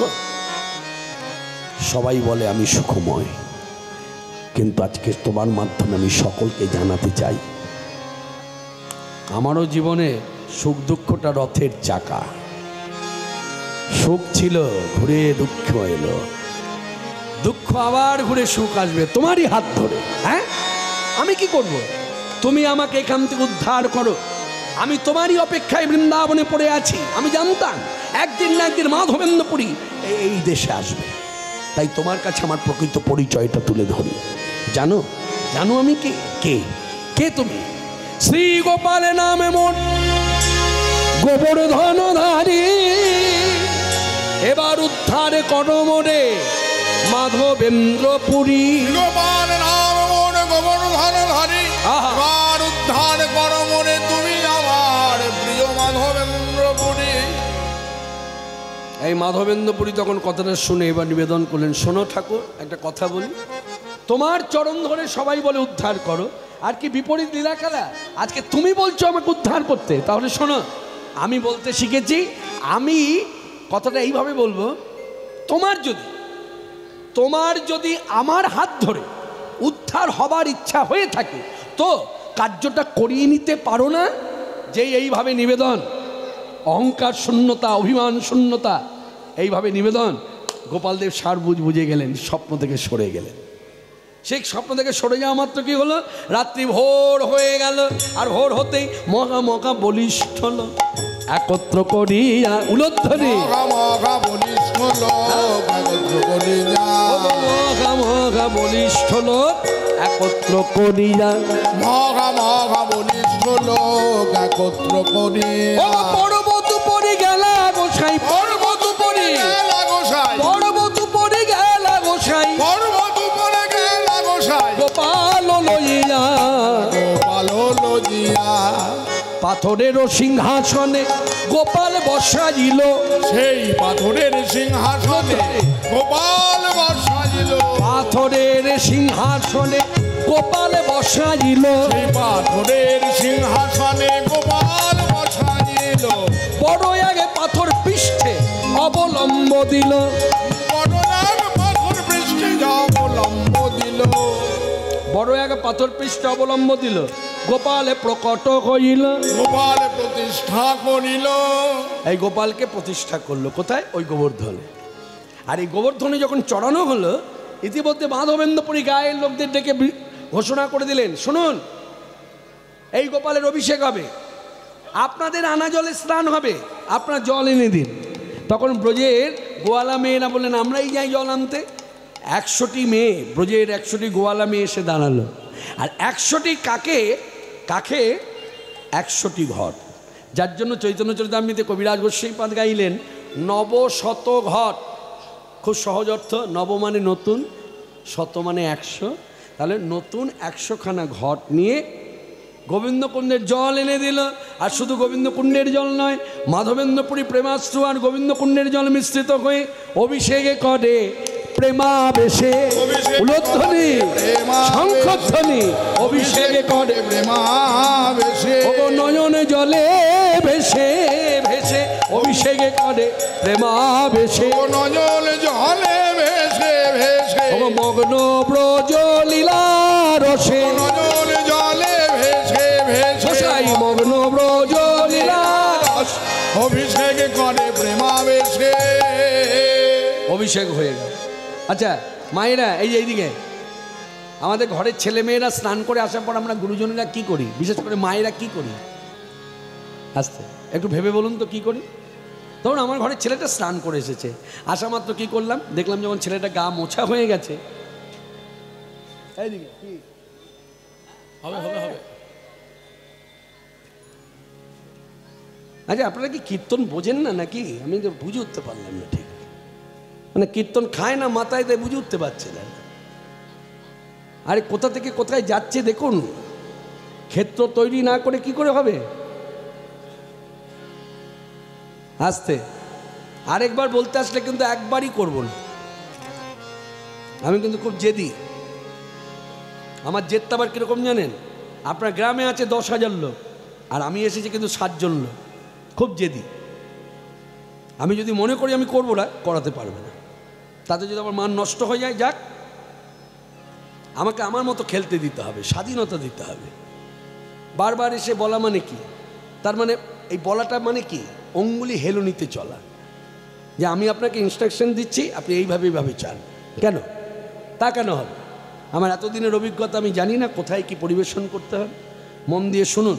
সবাই বলে আমি সুখময়, কিন্তু আজকে তোমার মাধ্যমে আমি সকলকে জানাতে চাই, আমারও জীবনে সুখ দুঃখটা রথের চাকা। সুখ ছিল, ঘুরে দুঃখ এলো, দুঃখ আবার ঘুরে সুখ আসবে তোমারই হাত ধরে। হ্যাঁ, আমি কি করব? তুমি আমাকে এখান থেকে উদ্ধার করো। আমি তোমারই অপেক্ষায় বৃন্দাবনে পড়ে আছি। আমি জানতাম একদিন না একদিন মাধবেন্দ্রপুরী এই দেশে আসবে, তাই তোমার কাছে আমার প্রকৃত পরিচয়টা তুলে ধরি। জানো জানো আমি কে? কে কে তুমি? শ্রী গোপাল নামে মোর গোবর্ধনধারী, এবার উদ্ধার করো মোরে মাধবেন্দ্রপুরী। গোপাল নাম মোর গোবর্ধনধারী, আহা। এবার উদ্ধার করো মোরে তুমি আমার প্রিয় মাধবেন্দ্রপুরী। এই মাধবেন্দ্রপুরী তখন কথাটা শুনে এবার নিবেদন করলেন, শোনো ঠাকুর, একটা কথা বলি, তোমার চরণ ধরে সবাই বলে উদ্ধার করো, আর কি বিপরীত লীলা খেলা? আজকে তুমি বলছো আমাকে উদ্ধার করতে, তাহলে শোনো, আমি বলতে শিখেছি, আমি কথাটা এইভাবে বলবো, তোমার যদি আমার হাত ধরে উদ্ধার হবার ইচ্ছা হয়ে থাকে তো কার্যটা করিয়ে নিতে পারো না? যে এইভাবে নিবেদন, অহংকার শূন্যতা, অভিমান শূন্যতা, এইভাবে নিবেদন। গোপালদেব সার বুঝে গেলেন, স্বপ্ন থেকে সরে গেলেন। সেই স্বপ্ন থেকে সরে যাওয়া মাত্র কি হলো, রাত্রি ভোর হয়ে গেল, আর ভোর হতেই মহা মহা বলিষ্ঠ লোক একত্র করিয়া উলধ্বনি, মহা বলিষ্ঠ লোক একত্র করিয়া, মহা মহা বলিষ্ঠ লোক একত্র করিয়া, মহা বলিষ্ঠ লোক একত্র করিয়া, পর্বত পরি গেলা গোসাই, পর্বত পরি গোসাই, পর্বত পরি গেলা গোসাই, পাথরের সিংহাসনে গোপাল বসাইল, সেই পাথরের সিংহাসনে গোপাল বসাইল, পাথরের সিংহাসনে গোপাল বসাইল, সেই পাথরের সিংহাসনে গোপাল বসাইল, বড় আগে পাথর পৃষ্ঠে অবলম্ব দিল, বড় এক পাথর পৃষ্ঠে অবলম্ব দিল, বড় আগে পাথর পৃষ্ঠে অবলম্ব দিল, গোপালে প্রকট হইল, গোপাল প্রতিষ্ঠা করিল। এই গোপালকে প্রতিষ্ঠা করলো কোথায়? ওই গোবর্ধনে। আর এই গোবর্ধনে যখন চড়ানো হলো, ইতিমধ্যে মাধবেন্দ্রপুরী গায়ের লোকদের ডেকে ঘোষণা করে দিলেন, শুনুন, এই গোপালের অভিষেক হবে, আপনাদের আনা জলে স্নান হবে, আপনার জল এনে দিন। তখন ব্রজের গোয়ালা মেয়েরা বললেন, আমরাই যাই জল আনতে। 100টি মেয়ে, ব্রজের 100টি গোয়ালা মেয়ে এসে দাঁড়ালো। আর 100টি কাকে 100টি ঘর, যার জন্য চৈতন্য চরিতামৃতে কবিরাজ গোস্বামীপাদ গাইলেন নবশত ঘট। খুব সহজ অর্থ, নব মানে নতুন, শত মানে 100, তাহলে নতুন 100খানা ঘট নিয়ে গোবিন্দকুণ্ডের জল এনে দিল। আর শুধু গোবিন্দকুণ্ডের জল নয়, মাধবেন্দ্রপুরী প্রেমাশ্রু আর গোবিন্দকুণ্ডের জল মিশ্রিত হয়ে অভিষেকে করে প্রেমাবেশে, উলধ্বনি শঙ্খধ্বনি অভিষেকে করে প্রেমাবেশে, নয়ন জলে ভেসে ভেসে অভিষেকে করে প্রেমাবেশে, নয়ন জলে ভেসে ভেসে মগ্ন ব্রজ লীলা রসে, নয়ন জলে ভেসে ভেসে মগ্ন ব্রজ লীলা রস অভিষেক করে প্রেমাবেশে। অভিষেক হয়ে গেল। আচ্ছা মায়েরা, এইদিকে আমাদের ঘরের ছেলে মেয়েরা স্নান করে আসার পর আমরা গুরুজনেরা কি করি, বিশেষ করে মায়েরা কি করি? আস্তে একটু ভেবে বলুন তো কি করি? তখন আমার ঘরের ছেলেটা স্নান করে এসেছে, আসা মাত্র কি করলাম, দেখলাম যখন ছেলেটা গা মোছা হয়ে গেছে, এইদিকে কি হবে হবে হবে। আচ্ছা আপনারা কি কীর্তন বোঝেন না নাকি? আমি তো বুঝে উঠতে পারলাম না ঠিক, মানে কীর্তন খায় না মাথায়, তাই বুঝে উঠতে পারছে না। আরে কোথা থেকে কোথায় যাচ্ছে দেখুন, ক্ষেত্র তৈরি না করে কি করে হবে? আস্তে আরেকবার বলতে আসলে কিন্তু একবারই করব না, আমি কিন্তু খুব জেদি। আমার জেদটা আবার কীরকম জানেন? আপনার গ্রামে আছে 10,000 লোক, আর আমি এসেছি কিন্তু 7 জন লোক, খুব জেদি। আমি যদি মনে করি আমি করবো না, করাতে পারবে না, তাতে যদি আমার মান নষ্ট হয়ে যায়, যাক, আমাকে আমার মতো খেলতে দিতে হবে, স্বাধীনতা দিতে হবে। বারবার এসে বলা মানে কি? তার মানে এই বলাটা মানে কি? অঙ্গুলি হেলুনিতে চলা, যে আমি আপনাকে ইনস্ট্রাকশন দিচ্ছি, আপনি এইভাবে এইভাবে চান। কেন? তা কেন হবে? আমার এতদিনের অভিজ্ঞতা, আমি জানি না কোথায় কি পরিবেশন করতে হবে। মন দিয়ে শুনুন,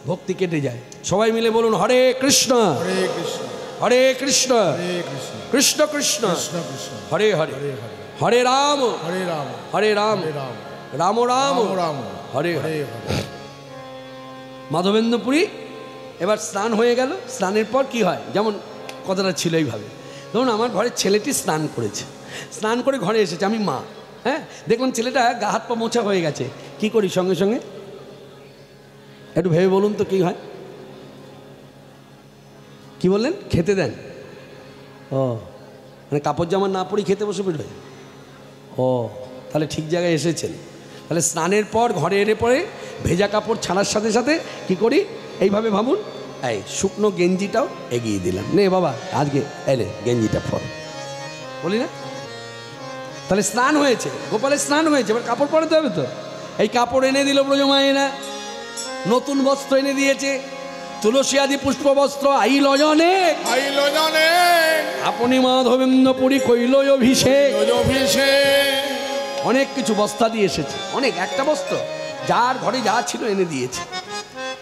ভক্তি কেটে যায়। সবাই মিলে বলুন, হরে কৃষ্ণ হরে কৃষ্ণ হরে কৃষ্ণ হরে কৃষ্ণ কৃষ্ণ কৃষ্ণ কৃষ্ণ কৃষ্ণ হরে হরে হরে হরে হরে রাম হরে রাম হরে রাম হরে রাম রাম রাম রাম রাম হরে হরে হরে। হরে। মাধবেন্দ্রপুরী এবার স্নান হয়ে গেল। স্নানের পর কি হয়, যেমন কথাটা ছিল এইভাবে, ধরুন আমার ঘরের ছেলেটি স্নান করেছে, স্নান করে ঘরে এসেছে, আমি মা, হ্যাঁ, দেখলাম ছেলেটা গা হাত পা মোছা হয়ে গেছে, কি করি সঙ্গে সঙ্গে? একটু ভেবে বলুন তো কি হয়? কি বললেন? খেতে দেন? ও, মানে কাপড় জামা না পরেই খেতে বসে পড়বে? ও, তাহলে ঠিক জায়গায় এসেছেন। তাহলে স্নানের পর ঘরে এলে পরে ভেজা কাপড় ছাড়ার সাথে সাথে কি করি, এইভাবে ভাবুন, এই শুকনো গেঞ্জিটাও এগিয়ে দিলাম, নে বাবা আজকে এলে গেঞ্জিটা পর, বলি না? তাহলে স্নান হয়েছে, গোপালের স্নান হয়েছে, এবার কাপড় পরাতে হবে তো। এই কাপড় এনে দিল ব্রজমায়েরা, নতুন বস্ত্র এনে দিয়েছে, তুলসী আদি পুষ্প বস্ত্র আইল জনে, আইল জনে আপনি মাধবেন্দ্রপুরী কইল অভিষেক, অভিষেক, অনেক কিছু বস্তা দিয়ে এসেছে, অনেক, একটা বস্ত্র যার ঘরে যা ছিল এনে দিয়েছে।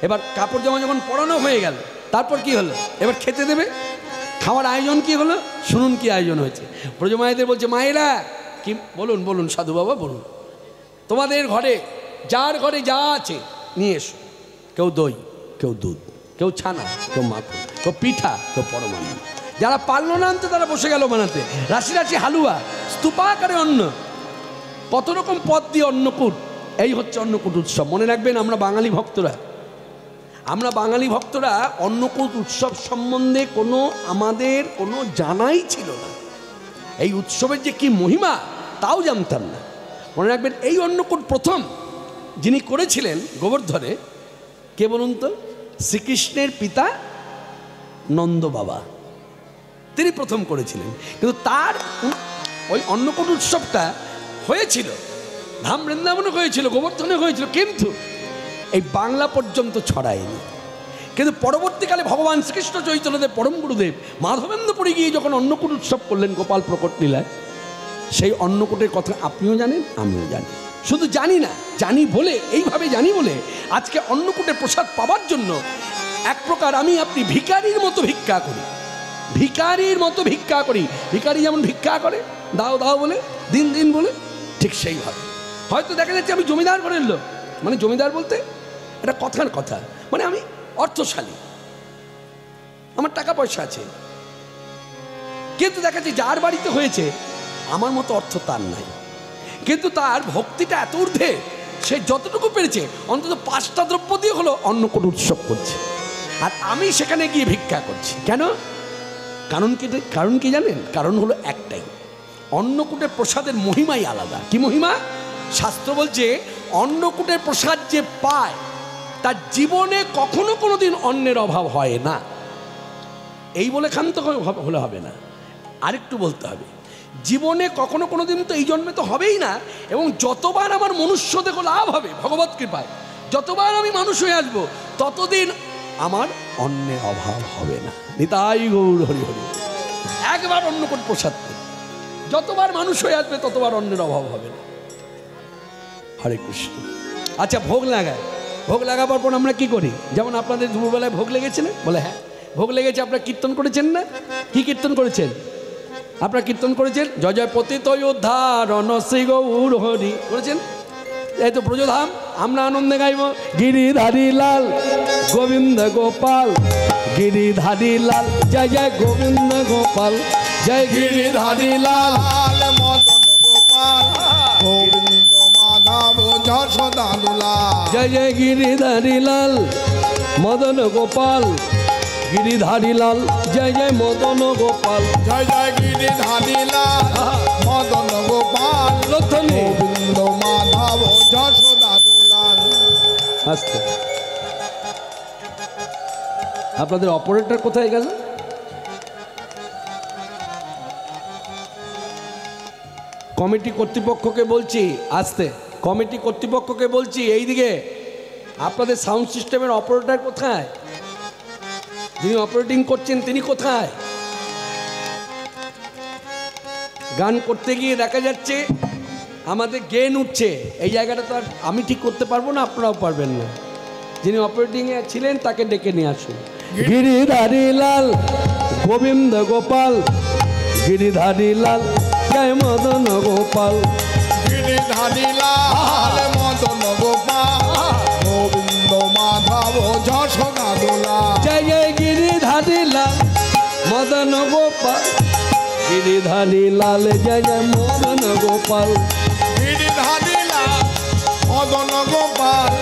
এবার কাপড় জামা যখন পরানো হয়ে গেল, তারপর কি হলো, এবার খেতে দেবে। খাওয়ার আয়োজন কি হলো, শুনুন কি আয়োজন হয়েছে। ব্রজমায়েদের বলছে, মায়েরা কি, বলুন বলুন সাধু বাবা বলুন, তোমাদের ঘরে যার ঘরে যা আছে নিয়ে এসো। কেউ দই, কেউ দুধ, কেউ ছানা, কেউ মাখন, কেউ পিঠা, কেউ পরমান্ন। যারা পারলো না আনতে তারা বসে গেল বানাতে, রাশি রাশি হালুয়া, স্তূপাকারে অন্ন, কত রকম পদ দিয়ে অন্নকূট। এই হচ্ছে অন্নকূট উৎসব, মনে রাখবেন আমরা বাঙালি ভক্তরা। আমরা বাঙালি ভক্তরা অন্নকূট উৎসব সম্বন্ধে আমাদের কোনো জানাই ছিল না। এই উৎসবের যে কি মহিমা তাও জানতাম না। মনে রাখবেন, এই অন্নকূট প্রথম যিনি করেছিলেন গোবর্ধনে, কে বলুন তো? শ্রীকৃষ্ণের পিতা নন্দ বাবা, তিনি প্রথম করেছিলেন। কিন্তু তার ওই অন্নকূট উৎসবটা হয়েছিল ধাম বৃন্দাবনে হয়েছিল, গোবর্ধনে হয়েছিল, কিন্তু এই বাংলা পর্যন্ত ছড়ায়নি। কিন্তু পরবর্তীকালে ভগবান শ্রীকৃষ্ণ চৈতন্যদেব পরম গুরুদেব মাধবেন্দ্রপুরী গিয়ে যখন অন্নকূট উৎসব করলেন গোপাল প্রকট লীলায়, সেই অন্নকূটের কথা আপনিও জানেন, আমিও জানি। শুধু জানি না, জানি বলে, এইভাবে জানি বলে আজকে অন্নকূটের প্রসাদ পাওয়ার জন্য এক প্রকার আমি আপনি ভিখারির মতো ভিক্ষা করি, ভিখারির মতো ভিক্ষা করি। ভিখারি যেমন ভিক্ষা করে দাও দাও বলে, দিন দিন বলে, ঠিক সেইভাবে হয়তো দেখা যাচ্ছে আমি জমিদার ঘরের লোক, মানে জমিদার বলতে এটা কথার কথা, মানে আমি অর্থশালী, আমার টাকা পয়সা আছে, কিন্তু দেখা যাচ্ছে যার বাড়িতে হয়েছে আমার মতো অর্থ তার নাই, কিন্তু তার ভক্তিটা এত ঊর্ধ্বে, সে যতটুকু পেরেছে অন্তত 5টা দ্রব্য দিয়ে হলো অন্নকূট উৎসব করছে, আর আমি সেখানে গিয়ে ভিক্ষা করছি। কেন? কারণ কি জানেন? কারণ হলো একটাই, অন্নকূটের প্রসাদের মহিমাই আলাদা। কি মহিমা? শাস্ত্র বলছে অন্নকূটের প্রসাদ যে পায় তার জীবনে কখনো কোনোদিন অন্নের অভাব হয় না। এই বলে ক্ষান্ত হলে হবে না, আরেকটু বলতে হবে, জীবনে কখনো কোনোদিন তো এই জন্মে তো হবেই না, এবং যতবার আমার মনুষ্য দেহ লাভ হবে ভগবত কৃপায়, যতবার আমি মানুষ হয়ে আসবো ততদিন আমার অন্নের অভাব হবে না। নিতাই গৌর হরি হরি। একবার অন্নকূট প্রসাদ পেলে যতবার মানুষ হয়ে আসবে ততবার অন্নের অভাব হবে না। হরে কৃষ্ণ। আচ্ছা, ভোগ লাগায়, ভোগ লাগাবার পর আমরা কি করি? যেমন আপনাদের দুপুরবেলায় ভোগ লেগেছে না? বলে হ্যাঁ ভোগ লেগেছে। আপনারা কীর্তন করেছেন না? কি কীর্তন করেছেন? আপনারা কীর্তন করেছেন জয় জয় পতিত উদ্ধারণ শ্রী গৌর হরি করেছেন। এই তো ব্রজধাম আমরা আনন্দে গাইব, গিরিধারী লাল গোবিন্দ গোপাল, গিরিধারী লাল জয় জয় গোবিন্দ গোপাল, জয় গিরিধারী লাল মদন গোপাল গোবিন্দ মাধব যশোদা দুলাল, জয় জয় গিরিধারী লাল মদন গোপাল, গিরিধারী লাল জয় জয় মদন গোপাল, জয় জয় গিরিধারী লাল মদন গোপাল গোবিন্দ মাধব যশোদা দুলাল। আস্তে, আপনাদের অপারেটর কোথায় গেল? কমিটি কর্তৃপক্ষকে বলছি, আসতে, কমিটি কর্তৃপক্ষকে বলছি এইদিকে, আপনাদের সাউন্ড সিস্টেমের অপারেটর কোথায়? যিনি অপারেটিং করছেন তিনি কোথায়? গান করতে গিয়ে দেখা যাচ্ছে আমাদের গেন উঠছে, এই জায়গাটা তো আর আমি ঠিক করতে পারবো না, আপনারাও পারবেন না। যিনি অপারেটিংয়ে ছিলেন তাকে ডেকে নিয়ে আসুন। গিরিধারী লাল গোবিন্দ গোপাল, গিরিধারী লাল জয় মদন গোপাল, গিরিধারী লাল মদন গোপাল গোবিন্দ মাধব যশোদা দুলাল, জয় জয় গিরিধারী লাল মদন গোপাল, গিরিধারী লাল জয় জয় মদন গোপাল, গিরিধারী লাল মদন গোপাল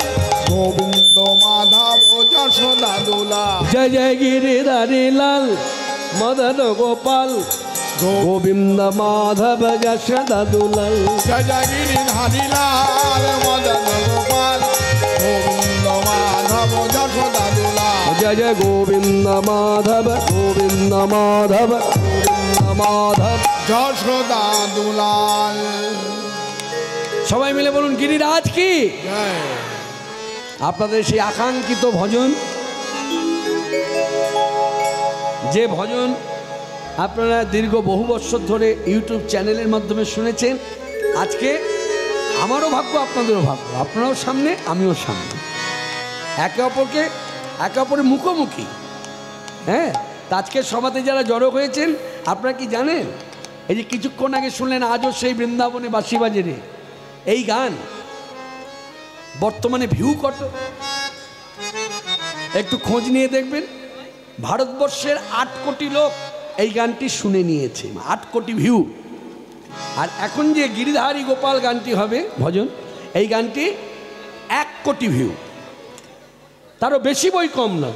গোবিন্দ মাধব যশোদা দুলাল, জয় জয় গিরিধারী লাল মদন গোপাল, গোবিন্দ মাধব যশোদা দুলাল, জয় জয় গিরিধারী লাল মদন গোপাল গোবিন্দ মাধব যশোদা দুলাল, জয় জয় গোবিন্দ মাধব, গোবিন্দ মাধব, গোবিন্দ মাধব যশোদা দুলাল। সবাই মিলে বলুন গিরিরাজ কি। জয়। আপনাদের সেই আকাঙ্ক্ষিত ভজন, যে ভজন আপনারা দীর্ঘ বহু বছর ধরে ইউটিউব চ্যানেলের মাধ্যমে শুনেছেন, আজকে আমারও ভাগ্য আপনাদেরও ভাগ্য, আপনারাও সামনে আমিও সামনে, একে অপরের মুখোমুখি। হ্যাঁ, তা আজকের সভাতে যারা জড়ো হয়েছেন আপনারা কি জানেন, এই যে কিছুক্ষণ আগে শুনলেন আজও সেই বৃন্দাবনে বাঁশি বাজে রে, এই গান বর্তমানে ভিউ কত একটু খোঁজ নিয়ে দেখবেন। ভারতবর্ষের 8 কোটি লোক এই গানটি শুনে নিয়েছে, 8 কোটি ভিউ। আর এখন যে গিরিধারী গোপাল গানটি হবে ভজন, এই গানটি 1 কোটি ভিউ। তারও বেশি বই কম না,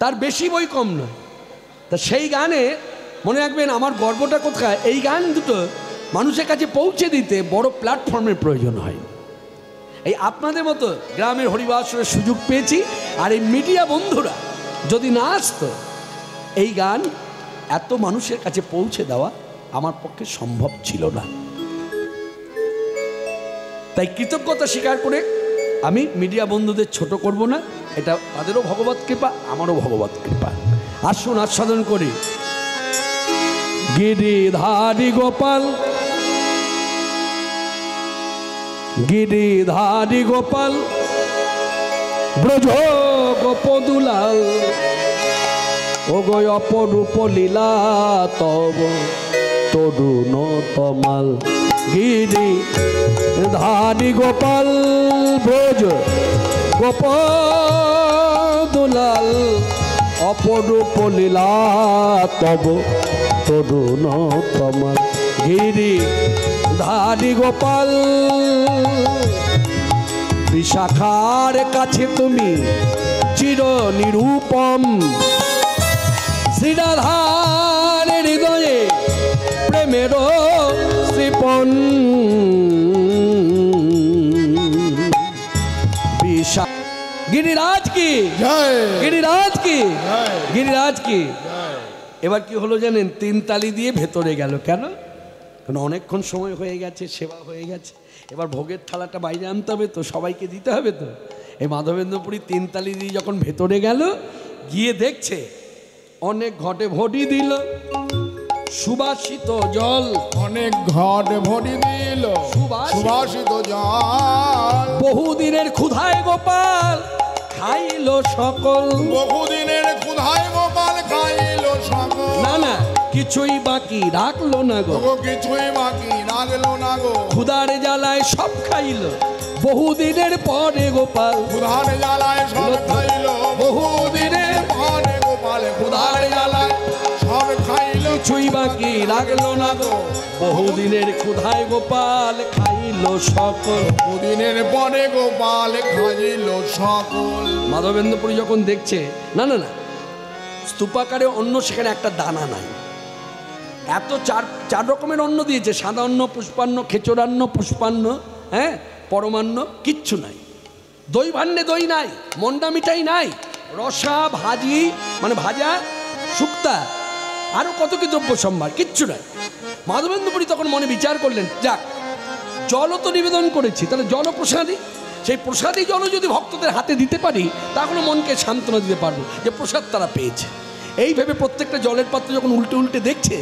তার বেশি বই কম না। তা সেই গানে মনে রাখবেন আমার গর্বটা কোথায়, এই গান দুটো মানুষের কাছে পৌঁছে দিতে বড় প্ল্যাটফর্মের প্রয়োজন হয়। এই আপনাদের মতো গ্রামের হরিবাসরের সুযোগ পেয়েছি, আর এই মিডিয়া বন্ধুরা যদি না আসতো এই গান এত মানুষের কাছে পৌঁছে দেওয়া আমার পক্ষে সম্ভব ছিল না। তাই কৃতজ্ঞতা স্বীকার করে আমি মিডিয়া বন্ধুদের ছোট করব না, এটা তাদেরও ভগবত কৃপা, আমারও ভগবত কৃপা। আসুন আস্বাদন করি। গিরিধারী গোপাল, গিরিধারী গোপাল, ব্রজ গোপদুলাল, ও গো অপরূপ লীলা তব তরুণ তমাল। গিরিধারী গোপাল, ব্রজ গোপদুলাল, অপরূপ লীলা তব তরুণ তমাল। গিরিধারী গোপাল, বিশাখার কাছে তুমি চির নিরূপম, শ্রীরাধার হৃদয়ে প্রেমের শ্রীপন। গিরিরাজ কি জয়, গিরিরাজ কি জয়, গিরিরাজ কি। জয়। এবার কি হলো জানেন, 3 তালি দিয়ে ভেতরে গেল। কেন? কারণ অনেকক্ষণ সময় হয়ে গেছে, সেবা হয়ে গেছে, এবার ভোগের থালাটা বাইরে আনতে হবে তো, সবাইকে দিতে হবে তো। এই মাধবেন্দ্রপুরী 3 তালি দিয়ে যখন ভেতরে গেল, গিয়ে দেখছে অনেক ঘটে ভরি দিল সুবাসিত জল, অনেক ঘট ভরি দিল সুবাসিত জল। বহুদিনের ক্ষুধায় গোপাল খাইল সকল, বহুদিনের ক্ষুধায় গোপাল খাইল সকল। না না কিছুই বাকি রাখলো না গো, ওগো কিছুই বাকি রাখলো না গো। ক্ষুধার জ্বালায় সব খাইল বহুদিনের পরে গোপাল, ক্ষুধার জ্বালায় সব খাইল বহুদিনের পরে গোপাল। ক্ষুধার জ্বালায় সব খাইল কিছুই বাকি রাখলো না গো, বহুদিনের ক্ষুধায় গোপাল খাইল সকল। বহুদিনের পরে গোপাল খাইল সকল। মাধবেন্দ্রপুরী যখন দেখছে না না না স্তূপাকারে অন্ন, সেখানে একটা দানা নাই, এত চার রকমের অন্ন দিয়েছে, সাদা অন্ন, পুষ্পান্ন, খেচরান্ন, পুষ্পান্ন, হ্যাঁ পরমান্ন, কিচ্ছু নাই। দই ভান্ডে দই নাই, মন্ডা মিঠাই নাই, রসা ভাজি মানে ভাজা শুক্তা, আরো কত কি দ্রব্য সম্ভার, কিচ্ছু নাই। মাধবেন্দ্রপুরী তখন মনে বিচার করলেন, যাক জলও তো নিবেদন করেছি, তাহলে জল প্রসাদী, সেই প্রসাদী জল যদি ভক্তদের হাতে দিতে পারি তাহলে মনকে সান্ত্বনা দিতে পারবো যে প্রসাদ তারা পেয়েছে। এই ভেবে প্রত্যেকটা জলের পাত্র যখন উল্টে উল্টে দেখছে,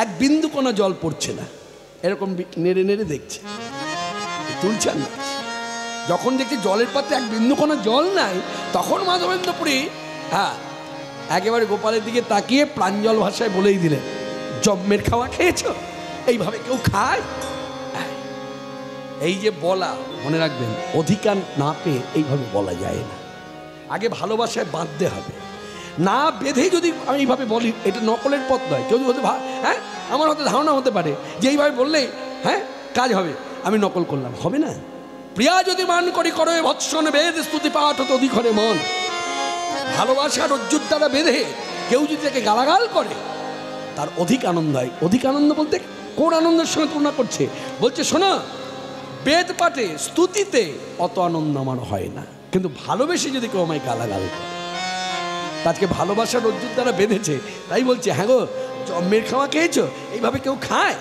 এক বিন্দু কোনো জল পড়ছে না, এরকম নেড়ে নেড়ে দেখছে, তুলছেন না। যখন দেখছে জলের পাত্রে এক বিন্দু কোনো জল নাই, তখন মাধবেন্দ্রপুরী একেবারে গোপালের দিকে তাকিয়ে প্রাঞ্জল ভাষায় বলেই দিলেন, জম্মের খাওয়া খেয়েছো? এইভাবে কেউ খায়? এই যে বলা, মনে রাখবেন অধিকার না পেয়ে এইভাবে বলা যায় না, আগে ভালোবাসায় বাঁধতে হবে। না বেঁধে যদি আমি এইভাবে বলি, এটা নকলের পথ নয়। কেউ যদি হ্যাঁ আমার হয়তো ধারণা হতে পারে যে এইভাবে বললেই হ্যাঁ কাজ হবে, আমি নকল করলাম, হবে না। প্রিয়া যদি মান করি করো ভৎসন বেদ স্তুতি পাঠ হতো অধিক্ষণে মন। ভালোবাসার রজ্জুর দ্বারা বেঁধে কেউ যদি তাকে গালাগাল করে তার অধিক আনন্দ হয়। অধিক আনন্দ বলতে কোন আনন্দের সঙ্গে তুলনা করছে? বলছে শোনো, বেদ পাঠে স্তুতিতে অত আনন্দ আমার হয় না, কিন্তু ভালোবেসে যদি কেউ আমায় গালাগাল করে, তাকে ভালোবাসার রজ্জুর দ্বারা বেঁধেছে, তাই বলছে হ্যাঁ গো জম্মের খাওয়া খেয়েছো? এইভাবে কেউ খায়?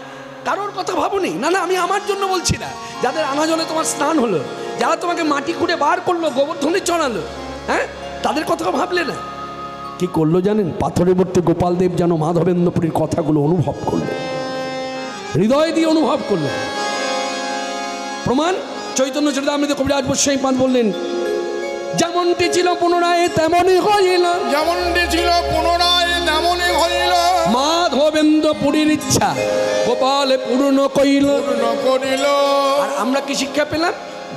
কারোর কথা ভাবুনি, না না আমি আমার জন্য বলছি না, যাদের আনা জলে তোমার স্নান হলো, যারা তোমাকে মাটি খুঁড়ে বার করলো, গোবর্ধনে চড়ালো, হ্যাঁ তাদের কথা ভাবলে না? কি করলো জানেন? পাথরেবর্তী গোপালদেব যেন মাধবেন্দ্রপুরীর কথাগুলো অনুভব করলেন, হৃদয় দিয়ে অনুভব করলেন। প্রমাণ চৈতন্য চরিতামৃত কবিরাজ গোস্বামী পাদ বললেন, যেমনটি ছিল পুনরায় তেমনই হইল, যেমনটি ছিল পুনরায় তেমনই হইল। মাধবেন্দ্রপুরীর ইচ্ছা গোপাল পূর্ণ করিল। আর আমরা কি শিক্ষা পেলাম?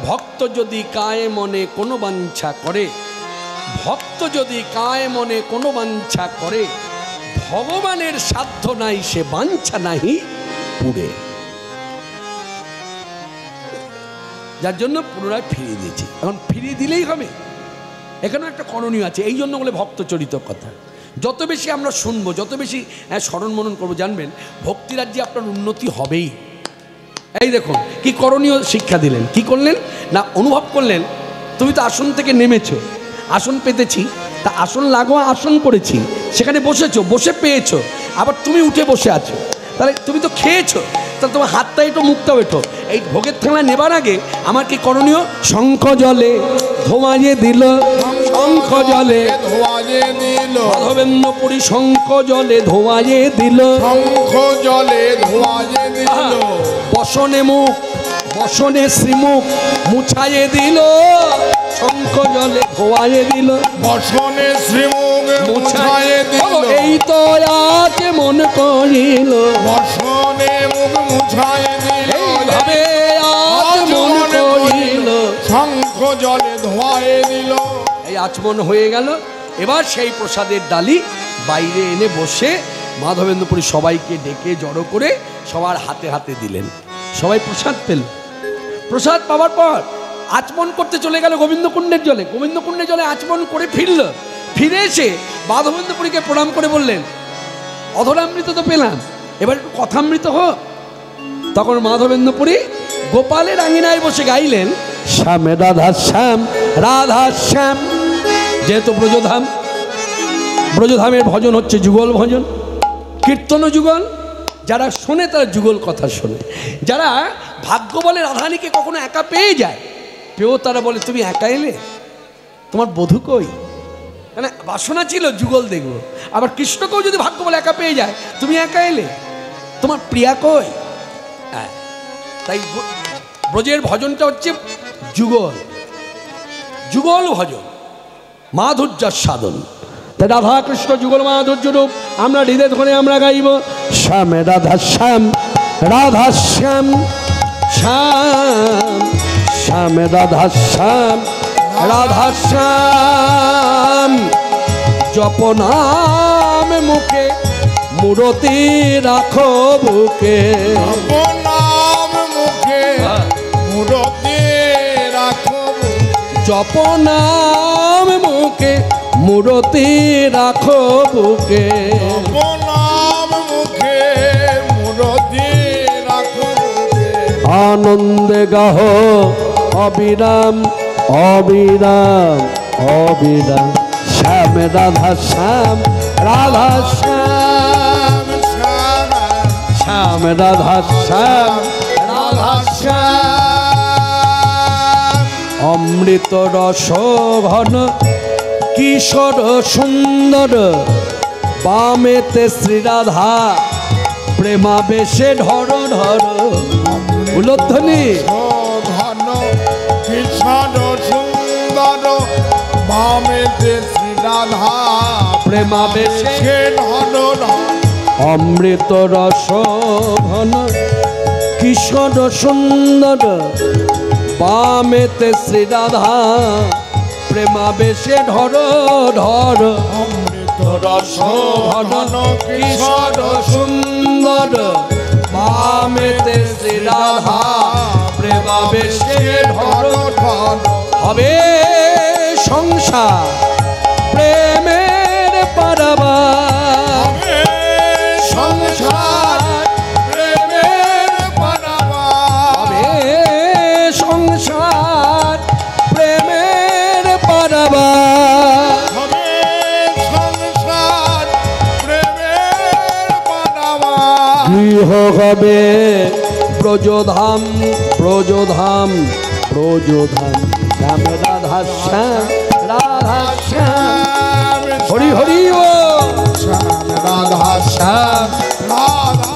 ভক্ত যদি কায়ে মনে কোনো বাঞ্ছা করে, ভক্ত যদি কায়ে মনে কোনো বাঞ্ছা করে, ভগবানের সাধ্য নাই সে বাঞ্ছা নাহি পুরে। যার জন্য পুনরায় ফিরিয়ে দিয়েছি। এখন ফিরিয়ে দিলেই হবে, এখানেও একটা করণীয় আছে। এই জন্য বলে ভক্তচরিত কথা যত বেশি আমরা শুনবো, যত বেশি স্মরণ মনন করবো, জানবেন ভক্তিরাজ্যে আপনার উন্নতি হবেই। এই দেখুন কি করণীয় শিক্ষা দিলেন। কি করলেন না, অনুভব করলেন তুমি তো আসন থেকে নেমেছো, আসন পেতেছি, তা আসন লাগোয়া আসন করেছি, সেখানে বসেছো, বসে পেয়েছো, আবার তুমি উঠে বসে আছো, তাহলে তুমি তো খেয়েছো, তাহলে তোমার হাতটা একটু মুখটা বেঠো। এই ভোগের থালা নেবার আগে আমার কি করণীয়? শঙ্খ জলে ধোঁয়ায়ে দিল, শঙ্খ জলে ধোয়ায়ে দিল, মাধবেন্দ্র পুরী শঙ্খ জলে ধোঁয়ায়ে দিল, শঙ্খ জলে ধোয়ায়ে দিল, বসনে মুখ বসনে শ্রীমুখ মুছায়ে দিল, শঙ্খ জলে ধোঁয়ায়ে দিল, বসনে শ্রীমুখ মুছায়ে দিল, এই তো আজ মন করিল, বসনে মুখ মুছায়ে দিল, এইভাবে আজ মন করিল, শঙ্খ জলে ধোয়ায়ে দিল। এই আচমন হয়ে গেল। এবার সেই প্রসাদের ডালি বাইরে এনে বসে মাধবেন্দ্রপুরী সবাইকে ডেকে জড়ো করে সবার হাতে হাতে দিলেন। সবাই প্রসাদ পেল। প্রসাদ পাওয়ার পর আচমন করতে চলে গেল গোবিন্দকুণ্ডের জলে। গোবিন্দকুণ্ডের জলে আচমন করে ফিরল। ফিরে এসে মাধবেন্দ্রপুরীকে প্রণাম করে বললেন, অধরামৃত তো পেলাম, এবার একটু কথামৃত হোক। তখন মাধবেন্দ্রপুরী গোপালের আঙিনায় বসে গাইলেন, শ্যামে রাধা শ্যাম রাধা শ্যাম। যেহেতু ব্রজধাম, ব্রজধামের ভজন হচ্ছে যুগল ভজন, কীর্তন যুগল। যারা শোনে তারা যুগল কথা শোনে। যারা ভাগ্য বলে রাধারানীকে কখনো একা পেয়ে যায়, পেয়েও তারা বলে তুমি একা এলে, তোমার বধূ কই? মানে বাসনা ছিল যুগল দেখব। আবার কৃষ্ণকেও যদি ভাগ্য বলে একা পেয়ে যায়, তুমি একা এলে, তোমার প্রিয়া কই? হ্যাঁ, তাই ব্রজের ভজনটা হচ্ছে যুগল, যুগল ভজন, মাধুর্যের সাধন। তাই রাধা কৃষ্ণ যুগল মাধুর্য রূপ আমরা হৃদয় ধরে আমরা গাইব, শ্যামে রাধা শ্যাম রাধা শ্যাম, শ্যাম শ্যামে রাধা শ্যাম রাধা শ্যাম। জপ নাম মুখে মূরতি রাখো বুকে, নাম মুখে মূরতি রাখো, জপ নাম মুখে মূরতি রাখো বুকে, নাম মুখে মূরতি রাখো, আনন্দে গাহ অবিরাম অবিরাম অবিরাম, শ্যাম রাধা শ্যাম রাধা শ্যাম, শ্যাম রাধা শ্যাম রাধা শ্যাম। অমৃত রস ঘন কিশোর সুন্দর, বামেতে শ্রীরাধা প্রেমাবেশে ঢর ঢর। উলধ্বনি ঘন কিশোর সুন্দর, বামেতে শ্রীরাধা প্রেমাবেশে ঢর ঢর। অমৃত রস ঘন কিশোর সুন্দর, বামেতে শ্রীরাধা প্রেমাবেশে ঢর ঢর। অমৃত রস ঘন কিশোর সুন্দর, বামেতে শ্রীরাধা প্রেমাবেশে ঢর ঢর। হবে সংসার প্রেমের পারাবার, সংসার প্রেমের পারাবার, হবে সংসার প্রেমের পারাবার। হবে সংসার প্রেমের পারাবার। গৃহ হবে ব্রজধাম ব্রজধাম ব্রজধাম, শ্যাম রাধা শ্যাম রাধা শ্যাম। হরি হরি ও শ্যাম রাধা শ্যাম। রাধা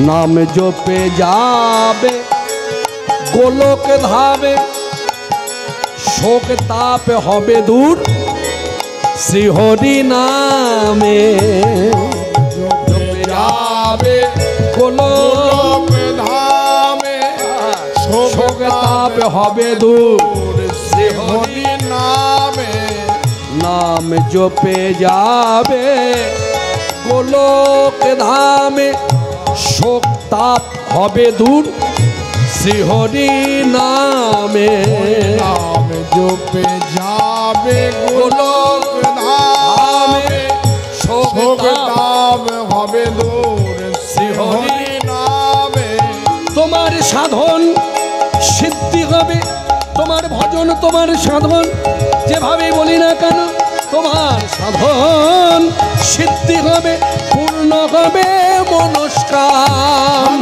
নাম জপে যাবে গোলক ধাবে, শোক তাপ হবে দূর শ্রীহরি নামে। জপে যাবে গোলক ধামে, শোক তাপ হবে দূর শ্রীহরি হরি নামে। নাম জপে যাবে গোলক ধামে, শোক তাপ হবে দূর শ্রীহরি নামে নাম জপে যাবে গোলক ধামে শোক তাপ হবে দূর শ্রীহরি নামে তোমার সাধন সিদ্ধি হবে, তোমার ভজন তোমার সাধন যেভাবে বলি না কেন তোমার সাধন সিদ্ধি হবে, পূর্ণ হবে মনস্কাম।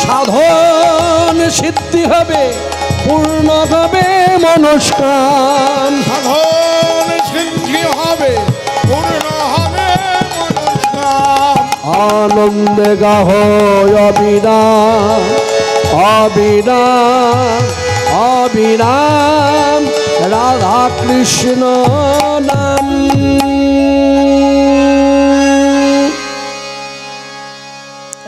সাধন সিদ্ধি হবে, পূর্ণ হবে মনস্কাম। সাধন সিদ্ধি হবে, পূর্ণ হবে মনস্কাম। আনন্দে গাহ অবিরাম অবিরাম অবিরাম রাধা কৃষ্ণ নাম।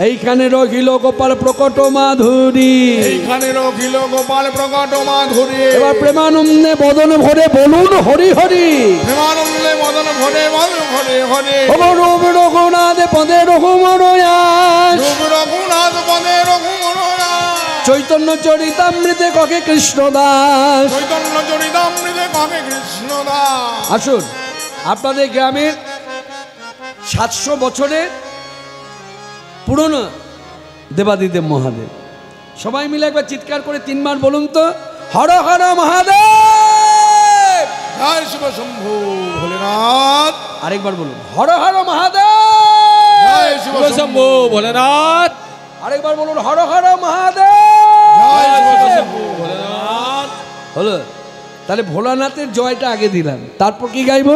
এইখানে রহিল গোপাল প্রকট মাধুরী, এইখানে রখিল গোপাল প্রকট মাধুরী। এবার প্রেমানন্দে বদন ভরে বলুন হরি হরি। প্রেমানন্দে মদন ভরে বলুন হরে হরে। রূপ রঘুনাথ পদে রঘুমরয়াস, রূপ রঘুনাথ পদে রঘুমরয়াস। চৈতন্য চরিতামৃতে কহে কৃষ্ণদাস। চৈতন্য চরিতামৃতে কহে কৃষ্ণদাস। আসুন, আপনাদের গ্রামের 700 বছরের পুরনো দেবাদিদেব মহাদেব, সবাই মিলে একবার চিৎকার করে 3 বার বলুন তো, হর হর মহাদেব। জয় শিব শম্ভু ভোলেনাথ। আরেকবার বলুন, হর হর মহাদেব। জয় শিব শম্ভু ভোলেনাথ। আরেকবার বলুন, হর হর মহাদেব। জয় শিব শম্ভু ভোলেনাথ। হলো, তাহলে ভোলানাথের জয়টা আগে দিলাম, তারপর কি গাইব?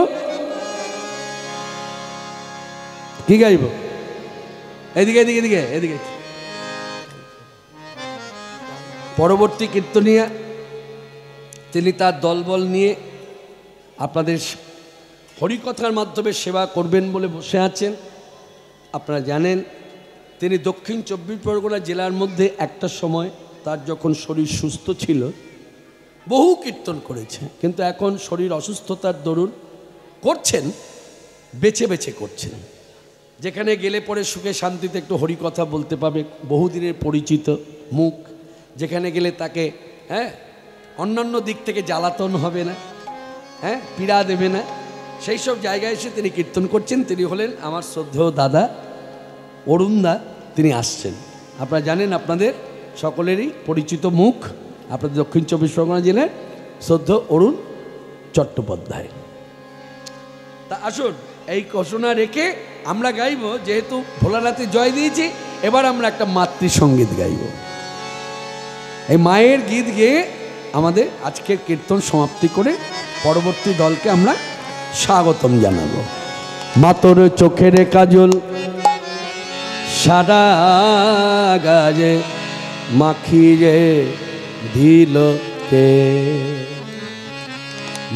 কি গাইব? এদিকে এদিকে এদিকে এদিকে। পরবর্তী কীর্তনিয়া তিনি তার দলবল নিয়ে আপনাদের হরিকথার মাধ্যমে সেবা করবেন বলে বসে আছেন। আপনারা জানেন তিনি দক্ষিণ 24 পরগনা জেলার মধ্যে একটা সময় তার যখন শরীর সুস্থ ছিল বহু কীর্তন করেছে, কিন্তু এখন শরীর অসুস্থতার দরুন করছেন, বেছে বেছে করছেন। যেখানে গেলে পরে সুখে শান্তিতে একটু হরিকথা বলতে পাবে, বহুদিনের পরিচিত মুখ, যেখানে গেলে তাকে অন্যান্য দিক থেকে জ্বালাতন হবে না, পীড়া দেবে না, সেই সব জায়গায় এসে তিনি কীর্তন করছেন। তিনি হলেন আমার শ্রদ্ধেয় দাদা অরুণদা, তিনি আসছেন। আপনারা জানেন আপনাদের সকলেরই পরিচিত মুখ, আপনাদের দক্ষিণ 24 পরগনা জেলার শ্রদ্ধেয় অরুণ চট্টোপাধ্যায়। তা আসুন, এই ঘোষণা রেখে আমরা গাইব, যেহেতু ভোলানাথে জয় দিয়েছি, এবার আমরা একটা মাতৃসঙ্গীত গাইব। এই মায়ের গীত গেয়ে আমাদের আজকের কীর্তন সমাপ্তি করে পরবর্তী দলকে আমরা স্বাগতম জানাবো। মাতর চোখের কাজল সারা গায়ে মাখিয়ে দিল কে,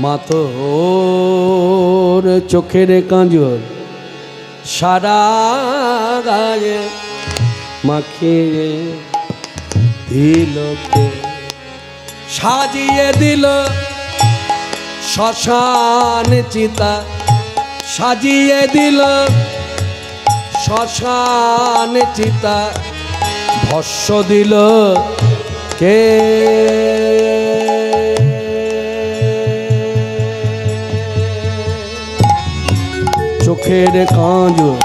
মাতর চোখের কাজল সারা গায়ে মাখিয়ে দিল কে, সাজিয়ে দিল শ্মশান চিতা, সাজিয়ে দিল শ্মশান চিতা, ভস্য দিল কে, চোখের কাজল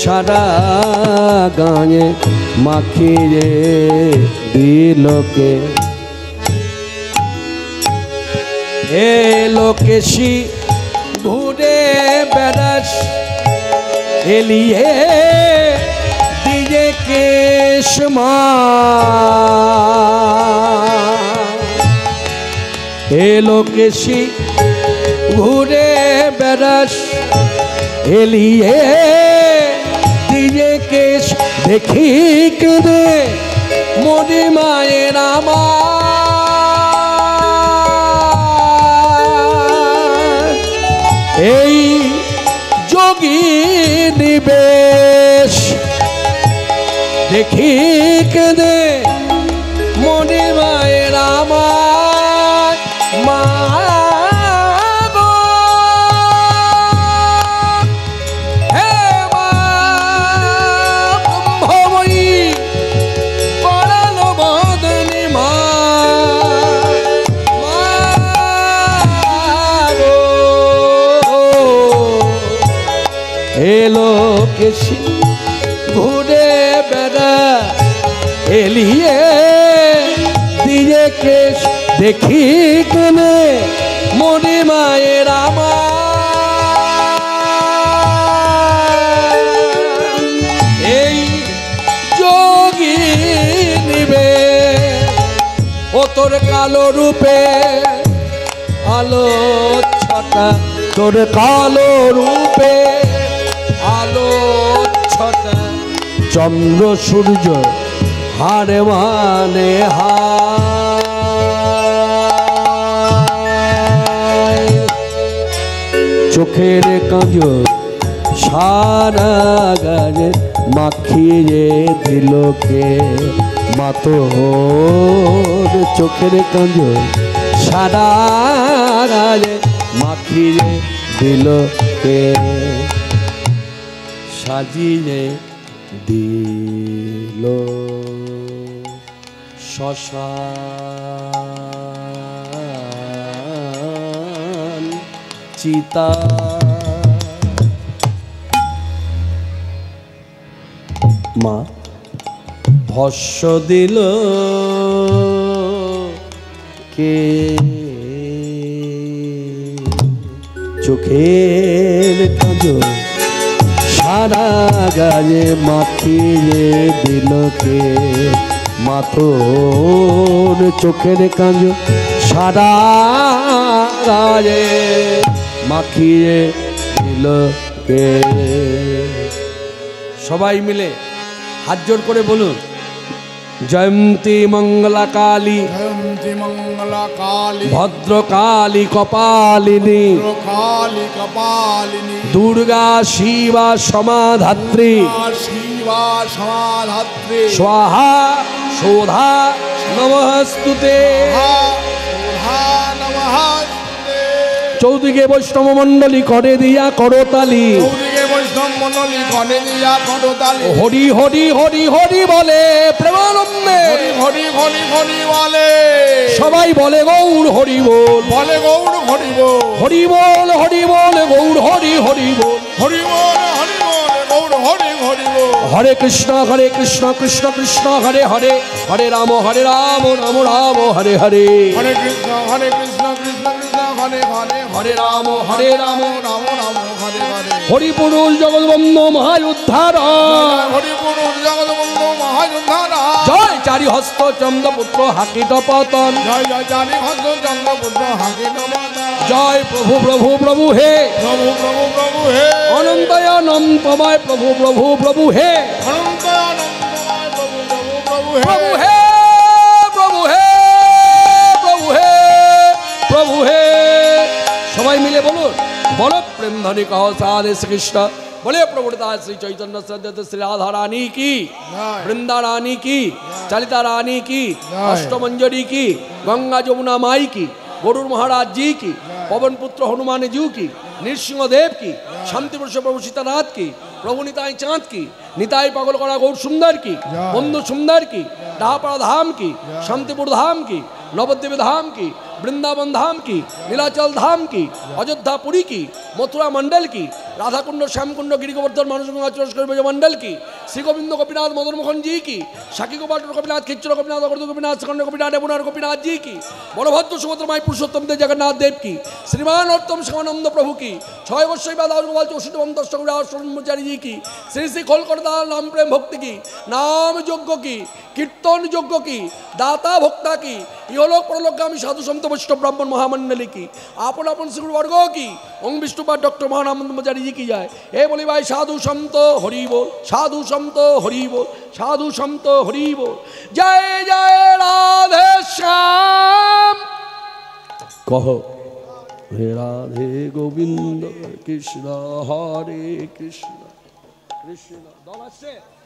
সারা গায়ে মাখিয়ে দিল কে, এ লোকেশি ঘুরে বেড়াস এলিয়ে দিয়ে কেশমা, এ লোকেশি ঘুরে বেড়াস এলিয়ে দিয়ে কেশ, দেখি কেঁদে মরি মায়ের আমার, এই যোগী নিবেশ দেখি কেঁদে এলো কেশি ঘুরে বেড়া এলিয়ে দিয়ে কেশ দেখি কেনে মনে মায়ের আমার এই যোগী নিবে ও তোর কালো রূপে আলো ছটা তোর কালো রূপে আলো ছটা চন্দ্র সূর্য হারে মানে হায় চোখের কাজল সারা গায়ে মাখিয়ে দিল কে মাতোর চোখের কাজল সারা গায়ে মাখিয়ে দিল কে সাজিয়ে দিল শ্মশান চিতা মা ভস্য দিল কে চোখের কাজল সারা গায়ে মাখিয়ে দিল কে মাথোর চোখের কাজল সারা গায়ে মাখিয়ে দিল কে সবাই মিলে হাত জোর করে বলুন জয়ন্তী মঙ্গলা কালী জয়ন্তী মঙ্গলা কালী ভদ্রকালী কপালিনী কালী কপালিনী দুর্গা শিবা সমাধাত্রী শিবা সমাধাত্রী স্বাহা শোধা নমস্তুতে চৌদিকে বৈষ্ণব মণ্ডলী করে দিয়া করতালি হরি হরি হরি হরি বলে প্রেমানন্দে হরি হরি হরি বলে সবাই বলে গৌর হরি বল বলে গৌর হরি বল হরি বল হরি বল গৌর হরি হরি বল হরি বল হরি বল গৌর হরি হরি বল হরে কৃষ্ণ কৃষ্ণ কৃষ্ণ হরে হরে হরে রাম রাম রাম হরে হরে হরে কৃষ্ণ কৃষ্ণ কৃষ্ণ হরে হরে হরে রাম রাম রাম রাম হরে হরে হরি পুরুষ জগৎবন্ধু মহাউদ্ধার হরি পুরুষ জগৎবন্ধু মহাউদ্ধার জয় চারি হস্ত চন্দ্রপুত্র হাকিট পতন জয় জয় চারি হস্ত চন্দ্রপুত্র হাকিট পতন জয় প্রভু প্রভু প্রভু হে প্রভু প্রভু প্রভু হে অনন্তয় অনন্তময় প্রভু প্রভু প্রভু হে অনন্তয় অনন্তময় প্রভু প্রভু প্রভু হে প্রভু হে প্রভু হে প্রভু হে প্রভু হে সবাই মিলে বলুন বলো প্রেম ধ্বনি কহ সাধে শ্রীকৃষ্ণ बोले प्रभुदास श्री चैतन्य सद्यत श्री राधा रानी की वृंदा रानी की चलिता रानी की अष्टमंजरी की गंगा जमुना माई की गरुड़ महाराज जी की पवन पुत्र हनुमान जी की नृसिंह देव की शांति पुरुष प्रभु सीतानाथ की प्रभु निताई चाँद की निताई पागल करा गौर सुंदर की बंधु सुंदर की डापड़ा धाम की शांतिपुर धाम की नवद्वीप धाम की वृंदावन धाम की नीलाचल धाम की अयोध्यापुरी की मथुरा मंडल की राधा कुंड श्याम कुंड गिरी गोवर्धन मानस मंडल की श्री गोविंद गोपीनाथ मदन मोहन जी की शाकी गोपाल गोपीनाथ खिच्चर गोपीनाथ अगरद गोपीनाथ सकंड गोपीनाथ बुनार गोपीनाथ जी की बलभद्र सुभद्र माई पुरुषोत्तम देव जगन्नाथ देव की श्रीमान उत्तम शिवानंद प्रभु की छय वर्षी गोपाल चौषिचारी जी की श्री श्री खोलकरदार नाम प्रेम भक्ति की नाम यज्ञ की कीर्तन यज्ञ की दाता भक्ता की इहलोक परलोकगामी साधु संत वैष्णव ब्राह्मण महामंडली की आपन आपन श्री वर्ग की ओम विष्णुपाद डॉक्टर महानंद मजारी जी की जाए ए बोली भाई साधु संत हरि बोल साधु संत हरि बोल साधु संत हरि बोल जय जय राधे श्याम कहो हे राधे गोविंद कृष्ण हरे कृष्ण कृष्ण